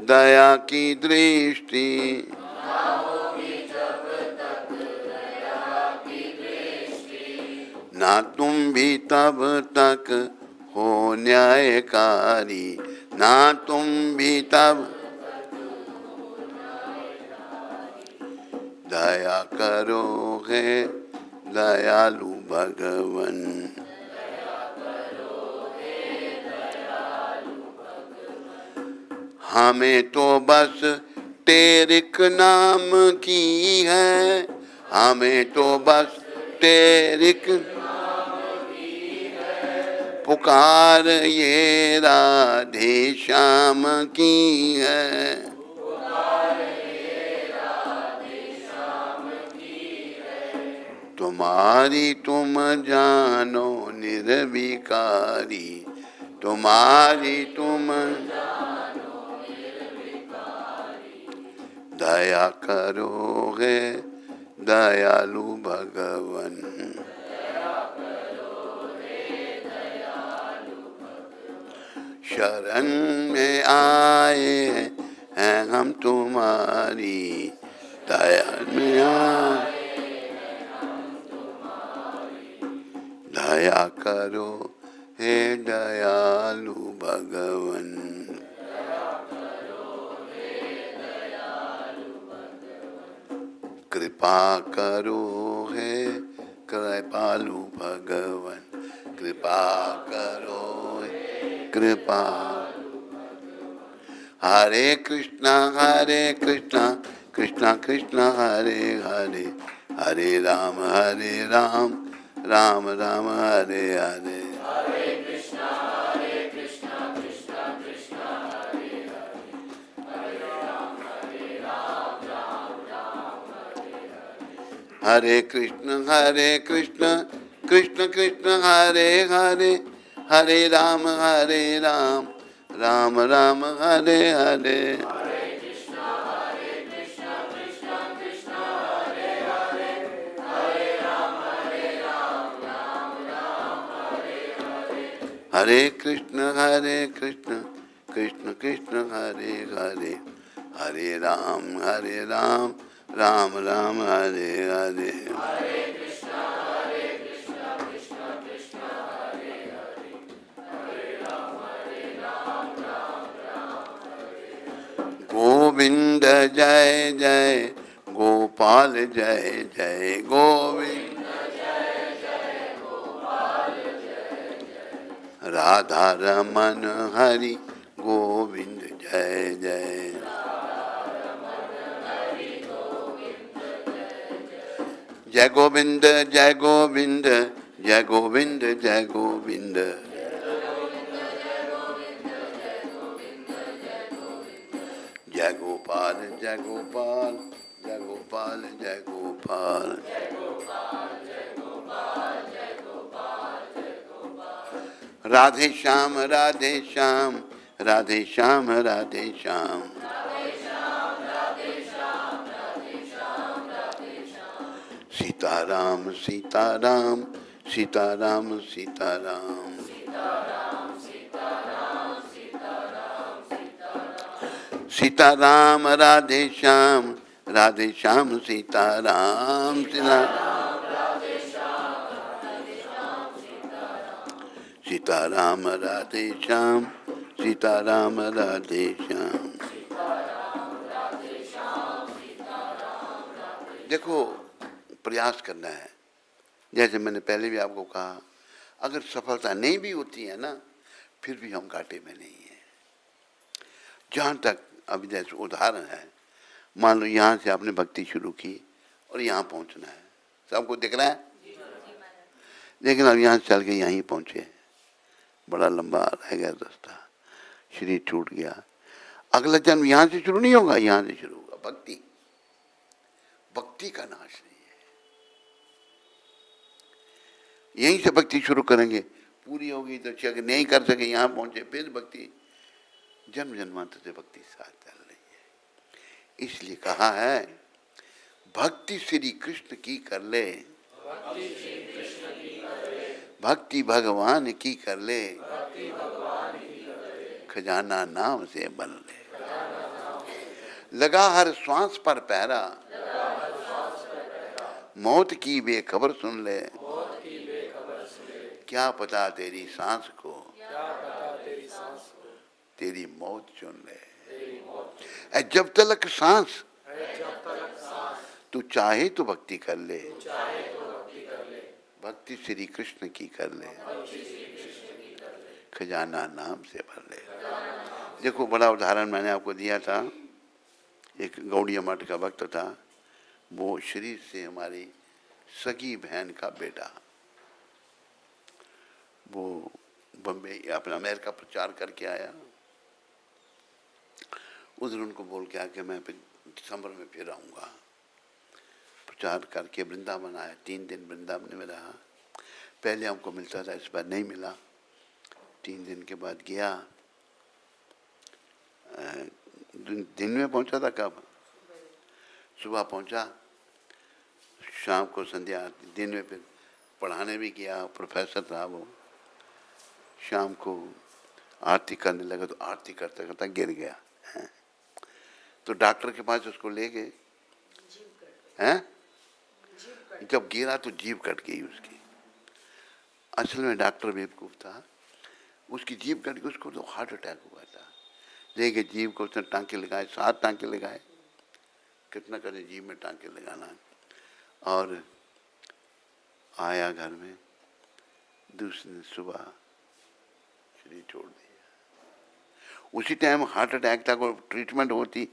दया की दृष्टि, ना तुम भी तब तक हो न्यायकारी, ना तुम भी तब दया करोगे दयालु भगवान। हमें तो बस तेरिक नाम की है, हमें तो बस तेरिक पुकार ये राधे श्याम की है। तुम्हारी तुम जानो निर्विकारी, तुम्हारी तुम दया करो है दयालु भगवन। शरण में आए हैं हम तुम्हारी, दया में आए दया करो हे दयालु भगवन। कृपा करो हे कृपालु भगवन, कृपा करो हे कृपा। हरे कृष्णा कृष्णा कृष्णा हरे हरे, हरे राम राम राम हरे हरे। हरे कृष्णा कृष्णा कृष्णा हरे हरे, हरे राम राम राम हरे हरे। हरे कृष्ण कृष्ण कृष्ण हरे हरे, हरे राम राम राम हरे हरे। हरे कृष्णा कृष्णा कृष्णा हरे हरे, हरे राम राम राम हरे हरे। हरे कृष्ण कृष्ण कृष्ण हरे हरे, हरे राम राम राम हरे हरे। हरे कृष्णा कृष्णा कृष्णा हरे हरे, हरे राम राम राम हरे हरे। गोविंद जय जय गोपाल जय जय गोविंद जय जय गोपाल जय जय। राधा रमन हरि गोविंद जय जय। जय गोविंद जय गोविंद जय गोविंद जय गोविंद। जय गोपाल जय गोपाल जय गोपाल जय गोपाल। राधे श्याम राधे श्याम राधे श्याम राधे श्याम। सीताराम सीताराम सीताराम सीताराम। सीताराम राधे श्याम सीताराम सीताराम राधे श्याम सीताराम राधे श्याम। देखो प्रयास करना है, जैसे मैंने पहले भी आपको कहा, अगर सफलता नहीं भी होती है ना, फिर भी हम घाटे में नहीं है। जहाँ तक अभी जैसे उदाहरण है, मान लो यहाँ से आपने भक्ति शुरू की और यहाँ पहुँचना है, सबको दिख रहा है, लेकिन अब यहाँ से चल के यहीं पहुँचे, बड़ा लंबा रह गया रास्ता, शरीर टूट गया। अगला जन्म यहाँ से शुरू नहीं होगा, यहाँ से शुरू होगा। भक्ति भक्ति का नाश नहीं है, यहीं से भक्ति शुरू करेंगे, पूरी होगी तो अगर नहीं कर सके यहाँ पहुंचे, फिर भक्ति जन्म जन्मांतर से भक्ति साथ चल रही है। इसलिए कहा है भक्ति श्री कृष्ण की कर ले, भक्ति भगवान की कर ले, खजाना नाम से बन ले। लगा हर श्वास पर पहरा, मौत की बेखबर सुन ले। क्या पता तेरी सांस को तेरी मौत चुन ले। जब तलक सांस तू चाहे तो भक्ति कर ले, भक्ति श्री कृष्ण की कर ले, खजाना नाम से भर ले। देखो बड़ा उदाहरण मैंने आपको दिया था, एक गौड़िया मठ का भक्त था, वो शरीर से हमारी सगी बहन का बेटा, वो बम्बई अपना अमेरिका प्रचार करके आया। उधर उनको बोल के आके मैं फिर दिसंबर में फिर आऊँगा। प्रचार करके वृंदावन आया, 3 दिन वृंदावन में रहा। पहले हमको मिलता था, इस बार नहीं मिला। 3 दिन के बाद गया, दिन में पहुंचा था, कब सुबह पहुंचा, शाम को संध्या, दिन में फिर पढ़ाने भी गया, प्रोफेसर था वो। शाम को आरती करने लगा तो आरती करता करता गिर गया, तो डॉक्टर के पास उसको ले गए हैं। जब गिरा तो जीभ कट गई उसकी। असल में डॉक्टर बेवकूफ़ था, उसकी जीभ कट गई, उसको तो हार्ट अटैक हुआ था। ले गए जीभ को, उसने टांके लगाए, 7 टांके लगाए। कितना करे जीभ में टांके लगाना। और आया घर में, दूसरे दिन सुबह शरीर छोड़ दिया। उसी टाइम हार्ट अटैक था, कोई ट्रीटमेंट होती,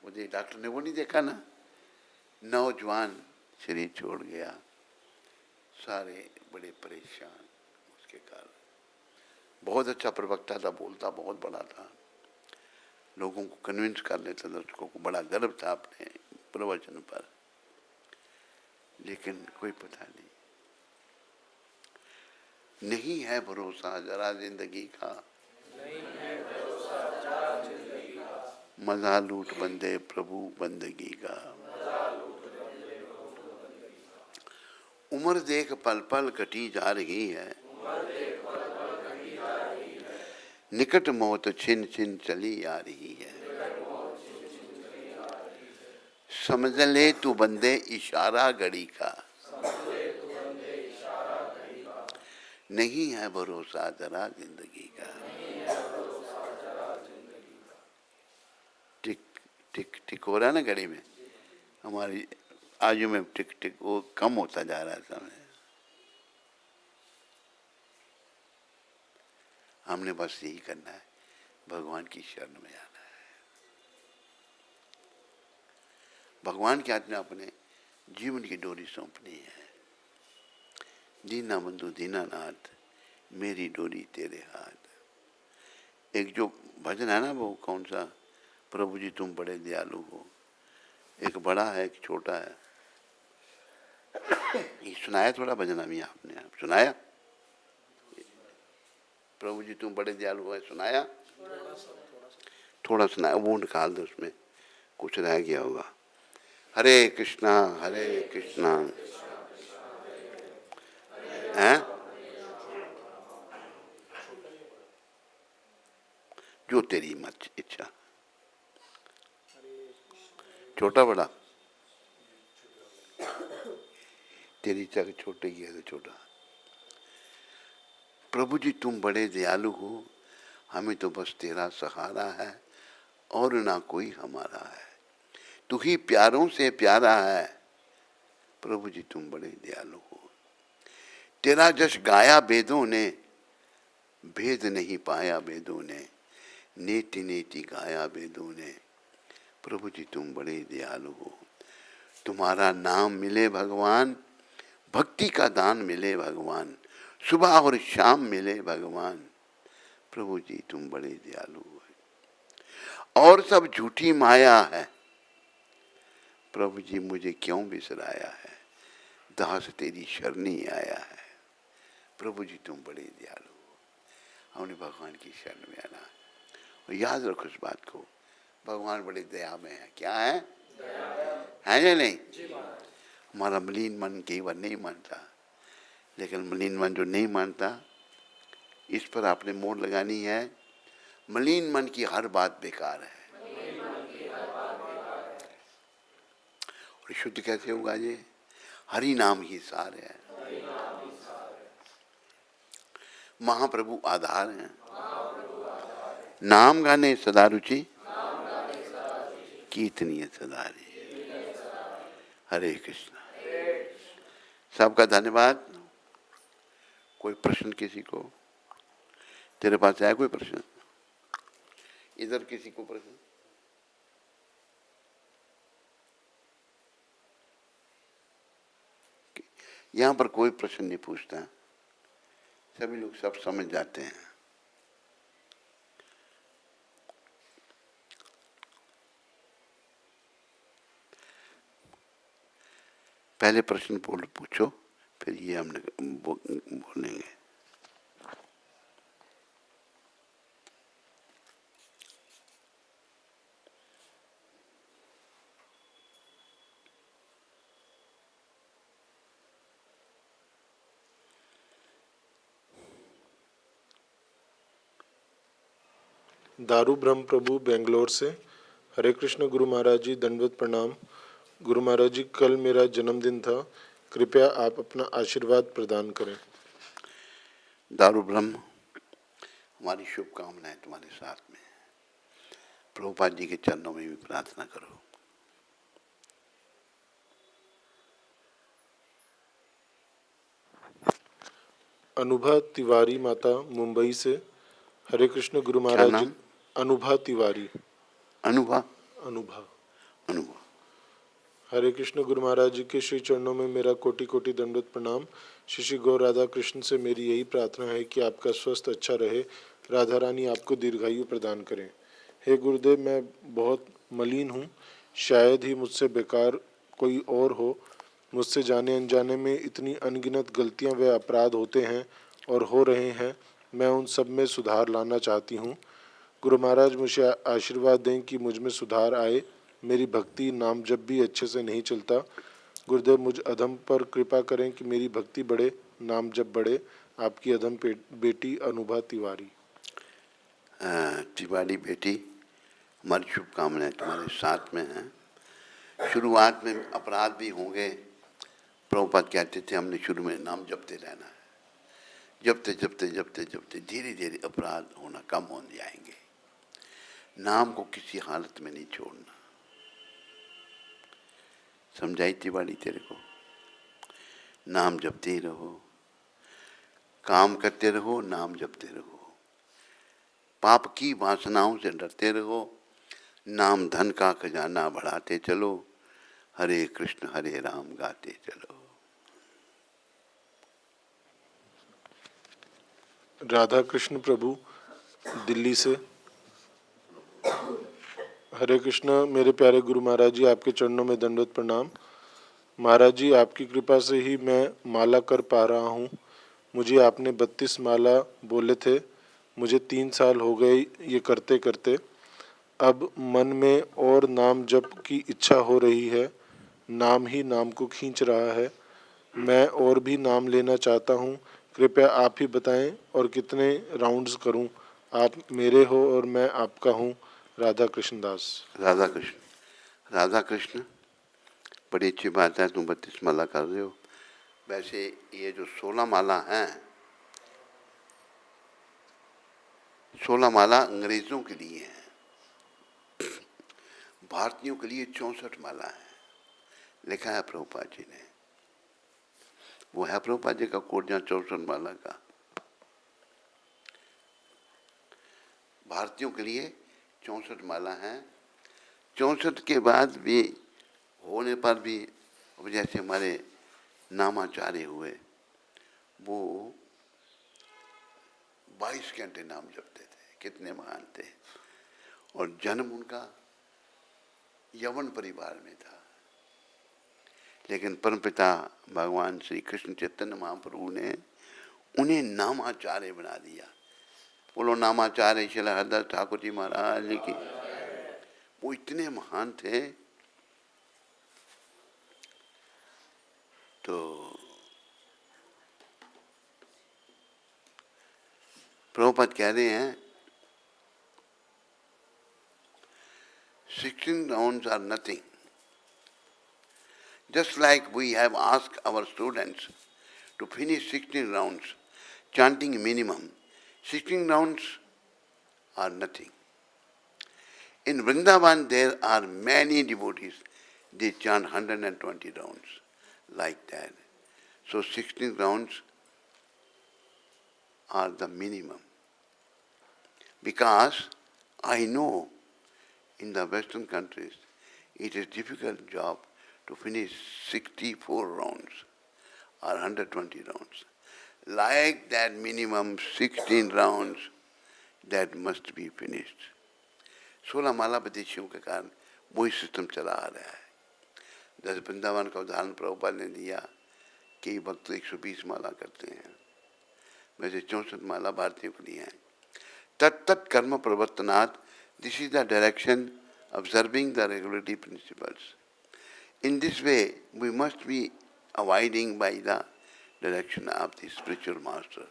वो डॉक्टर ने वो नहीं देखा ना। नौजवान शरीर छोड़ गया, सारे बड़े परेशान उसके कारण। बहुत अच्छा प्रवक्ता था, बोलता बहुत बड़ा था, लोगों को कन्विंस कर लेता था, उसको बड़ा गर्व था अपने प्रवचन पर। लेकिन कोई पता नहीं है भरोसा जरा जिंदगी का, मजा लूट बंदे प्रभु बंदगी का। उम्र देख पल पल कटी जा रही है, निकट मौत छिन छिन चली आ रही है। समझ ले तू बंदे इशारा घड़ी का, नहीं है भरोसा जरा जिंदगी का। टिक टिक टिक हो रहा है ना घड़ी में, हमारी आयु में टिक टिक वो कम होता जा रहा है समय। हमने बस यही करना है, भगवान की शरण में आना है। भगवान के हाथ में अपने जीवन की डोरी सौंपनी है। दीना बंधु दीनानाथ, मेरी डोरी तेरे हाथ। एक जो भजन है ना, वो कौन सा, प्रभु जी तुम बड़े दयालु हो। एक बड़ा है, एक छोटा है। ये सुनाया थोड़ा भजन अभी आपने, आप सुनाया? प्रभु जी तुम बड़े दयालु हो, सुनाया? थोड़ा सुनाया, वो निकाल दो, उसमें कुछ रह गया होगा। हरे कृष्णा हैं, जो तेरी मत इच्छा। छोटा बड़ा, तेरी इच्छा के छोटे की है तो छोटा। प्रभु जी तुम बड़े दयालु हो, हमें तो बस तेरा सहारा है और ना कोई हमारा है। तू ही प्यारों से प्यारा है, प्रभु जी तुम बड़े दयालु हो। तेरा जश गाया वेदों ने, भेद नहीं पाया वेदों ने। नेति नेति गाया वेदों ने, प्रभु जी तुम बड़े दयालु हो। तुम्हारा नाम मिले भगवान, भक्ति का दान मिले भगवान। सुबह और शाम मिले भगवान, प्रभु जी तुम बड़े दयालु हो। और सब झूठी माया है, प्रभु जी मुझे क्यों बिसराया है। दास तेरी शरणी आया है, प्रभु जी तुम बड़े दयालु हो। हमने भगवान की शरण में आना, और याद रखो इस बात को, भगवान बड़े दया में है। क्या है? है या नहीं? हमारा मलिन मन कई बार नहीं मानता, लेकिन मलिन मन जो नहीं मानता, इस पर आपने मोड़ लगानी है। मलिन मन की हर बात बेकार है। और शुद्ध कैसे होगा ये? हरि नाम ही सार है, महाप्रभु आधार है। नाम गाने सदा रुचि, कीर्तनीय सदा रे। हरे कृष्णा। सबका धन्यवाद। कोई प्रश्न किसी को? तेरे पास है कोई प्रश्न? इधर किसी को प्रश्न? यहाँ पर कोई प्रश्न नहीं पूछता, सभी लोग सब समझ जाते हैं। पहले प्रश्न पूछो, फिर ये हमने बोलेंगे। दारू ब्रह्म प्रभु बेंगलोर से। हरे कृष्ण गुरु महाराज जी, दंडवत प्रणाम। गुरु महाराज जी, कल मेरा जन्मदिन था, कृपया आप अपना आशीर्वाद प्रदान करें। दारू ब्रह्म, हमारी शुभकामनाएं तुम्हारे साथ में। प्रभुपाद जी के चरणों में भी प्रार्थना करो। अनुभा तिवारी माता, मुंबई से। हरे कृष्ण गुरु क्या महाराज जी। नाम? अनुभा तिवारी। अनुभा? अनुभा। अनुभा। हरे कृष्ण गुरु महाराज जी के श्री चरणों में मेरा कोटि कोटि दंडवत प्रणाम। श्री गौर राधा कृष्ण से मेरी यही प्रार्थना है कि आपका स्वास्थ्य अच्छा रहे, राधा रानी आपको दीर्घायु प्रदान करें। हे गुरुदेव, मैं बहुत मलिन हूँ, शायद ही मुझसे बेकार कोई और हो। मुझसे जाने अनजाने में इतनी अनगिनत गलतियाँ व अपराध होते हैं और हो रहे हैं। मैं उन सब में सुधार लाना चाहती हूँ। गुरु महाराज मुझे आशीर्वाद दें कि मुझ में सुधार आए। मेरी भक्ति नाम जब भी अच्छे से नहीं चलता। गुरुदेव, मुझ अधम पर कृपा करें कि मेरी भक्ति बढ़े, नाम जब बढ़े। आपकी अधम बेटी अनुभा तिवारी। तिवारी बेटी, हमारी शुभकामनाएं तुम्हारे साथ में हैं। शुरुआत में अपराध भी होंगे। प्रभुपाद कहते थे हमने शुरू में नाम जपते रहना है। जपते जपते जपते जपते धीरे धीरे अपराध होना कम हो जाएंगे। नाम को किसी हालत में नहीं छोड़ना। समझाई तिवारी तेरे को? नाम जपते ही रहो, काम करते रहो, नाम जपते रहो, पाप की वासनाओं से डरते रहो, नाम धन का खजाना बढ़ाते चलो, हरे कृष्ण हरे राम गाते चलो। राधा कृष्ण प्रभु, दिल्ली से। हरे कृष्ण मेरे प्यारे गुरु महाराज जी, आपके चरणों में दंडवत प्रणाम। महाराज जी, आपकी कृपा से ही मैं माला कर पा रहा हूँ। मुझे आपने 32 माला बोले थे, मुझे 3 साल हो गए ये करते करते। अब मन में और नाम जप की इच्छा हो रही है, नाम ही नाम को खींच रहा है। मैं और भी नाम लेना चाहता हूँ, कृपया आप ही बताएं और कितने राउंड्स करूँ। आप मेरे हो और मैं आपका हूँ। राधा कृष्ण दास। राधा कृष्ण, राधा कृष्ण, बड़ी अच्छी बात है तुम 32 माला कर रहे हो। वैसे ये जो 16 माला हैं, 16 माला अंग्रेजों के लिए हैं, भारतीयों के लिए 64 माला है। लिखा है प्रभुपाद जी ने, वो है प्रभुपाद जी का कोड जहाँ 64 माला का। भारतीयों के लिए 64 माला है। 64 के बाद भी होने पर भी, जैसे हमारे नामाचार्य हुए, वो 22 घंटे नाम जपते थे। कितने महान थे। और जन्म उनका यवन परिवार में था, लेकिन परमपिता भगवान श्री कृष्ण चैतन्य महाप्रभु ने उन्हें नामाचार्य बना दिया। बोलो नामाचार्य श्री हरदास ठाकुर जी महाराज की। वो इतने महान थे। तो प्रभुपाद कह रहे हैं 16 rounds are nothing. Just like we have asked our students to finish 16 rounds, chanting minimum, 16 rounds are nothing. In Vrindavan there are many devotees, they chant 120 rounds like that. So 16 rounds are the minimum. because I know in the Western countries it is difficult job to finish 64 rounds or 120 rounds. Like that minimum 16 rounds that must be finished. 16 मालापति Shiv के कारण वही system चला आ रहा है। 10 वृंदावन का उदाहरण प्रभुपाद ने दिया। कई भक्त 120 माला करते हैं, वैसे 64 माला भारतीयों के लिए हैं। तत्त कर्म प्रवर्तनात्, this is the direction observing the regulatory principles. In this way, we must be abiding by the direction of the spiritual master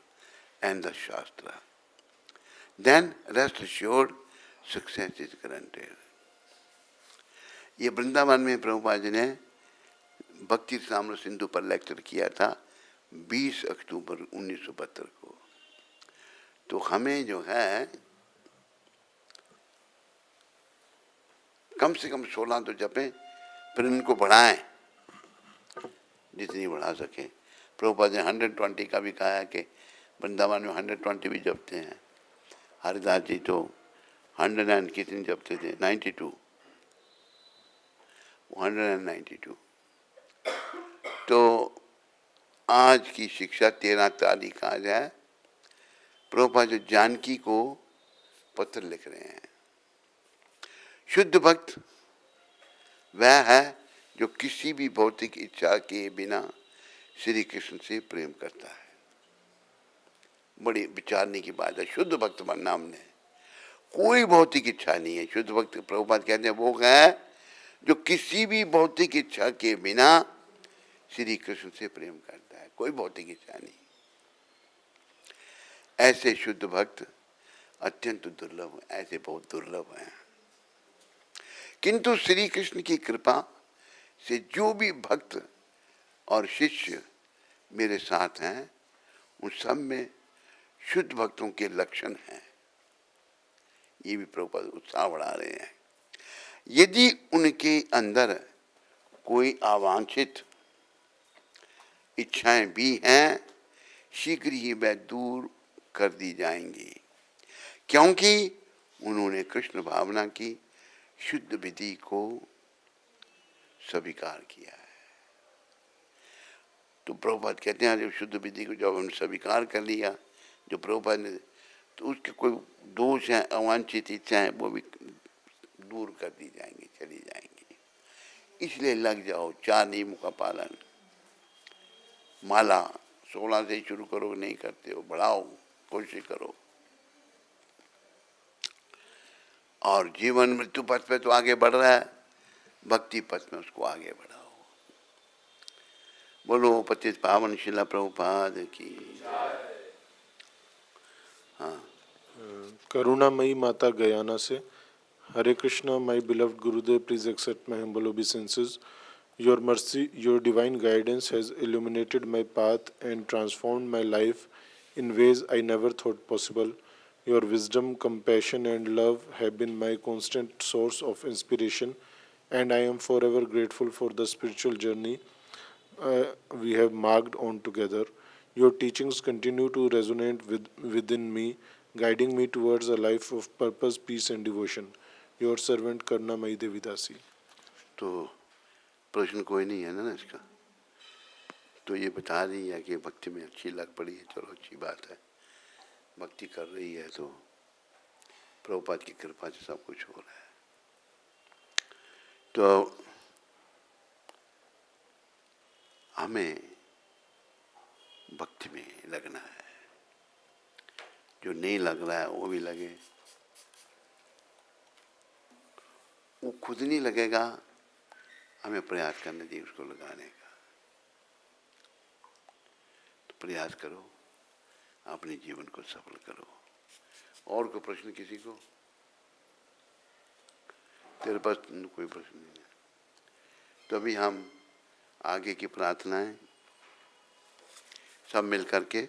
and the Shastra. Then, rest assured, success is guaranteed. ये वृंदावन में प्रभुपाद जी ने भक्ति साम्र सिंधु पर lecture किया था 20 अक्टूबर 1972 को। तो हमें जो है कम से कम 16 तो जपें, फिर इनको बढ़ाएं जितनी बढ़ा सके। प्रभुपाद ने 120 का भी कहा है कि वृंदावन में 120 भी जपते हैं। हरिदास जी तो 100 एंड कितने जपते थे, 92, 192। तो आज की शिक्षा 13 तारीख आज है। प्रभुपाद जो जानकी को पत्र लिख रहे हैं। शुद्ध भक्त वह है जो किसी भी भौतिक इच्छा के बिना श्री कृष्ण से प्रेम करता है। बड़ी विचारने की बात है। शुद्ध भक्त बनना हमने, कोई भौतिक इच्छा नहीं है। शुद्ध भक्त प्रभुपाद कहते हैं वो है जो किसी भी भौतिक इच्छा के बिना श्री कृष्ण से प्रेम करता है, कोई भौतिक इच्छा नहीं। ऐसे शुद्ध भक्त अत्यंत दुर्लभ, ऐसे बहुत दुर्लभ हैं। किंतु श्री कृष्ण की कृपा से जो भी भक्त और शिष्य मेरे साथ हैं, उन सब में शुद्ध भक्तों के लक्षण हैं। ये भी प्रभुपाद उत्साह बढ़ा रहे हैं। यदि उनके अंदर कोई अवांछित इच्छाएं भी हैं, शीघ्र ही वह दूर कर दी जाएंगी, क्योंकि उन्होंने कृष्ण भावना की शुद्ध विधि को स्वीकार किया है। तो प्रभुपाद कहते हैं जब शुद्ध विधि को जब हमने स्वीकार कर लिया, जो प्रभुपाद ने, तो उसके कोई दोष हैं, अवांछित इच्छाएं, वो भी दूर कर दी जाएंगी, चली जाएंगी। इसलिए लग जाओ 4 नियमों का पालन। माला 16 से ही शुरू करो, नहीं करते हो बढ़ाओ, कोशिश करो। और जीवन मृत्यु पथ पे तो आगे बढ़ रहा है, भक्ति पथ में उसको आगे बढ़ाओ। बोलो पतित पावन शिला प्रभुपाद की। हाँ। करुणामयी माता गयाना से, Hare Krishna, my beloved Gurudev, please accept my humble obeisances. Your mercy, your divine guidance has illuminated my path and transformed my life in ways I never thought possible. Your wisdom, compassion, and love have been my constant source of inspiration, and I am forever grateful for the spiritual journey we have marked on together. Your teachings continue to resonate within me, guiding me towards a life of purpose, peace, and devotion. Your servant Karunamai Devidasi. तो प्रश्न कोई नहीं है ना इसका। तो ये बता रही है कि भक्ति में अच्छी लग पड़ी है, चलो अच्छी बात है। भक्ति कर रही है तो प्रभुपाद की कृपा से सब कुछ हो रहा है। तो हमें भक्ति में लगना है। जो नहीं लग रहा है वो भी लगे। वो खुद नहीं लगेगा, हमें प्रयास करना चाहिए उसको लगाने का। तो प्रयास करो, अपने जीवन को सफल करो। और कोई प्रश्न किसी को? तेरे पास कोई प्रश्न नहीं है? तो अभी हम आगे की प्रार्थनाएं सब मिल करके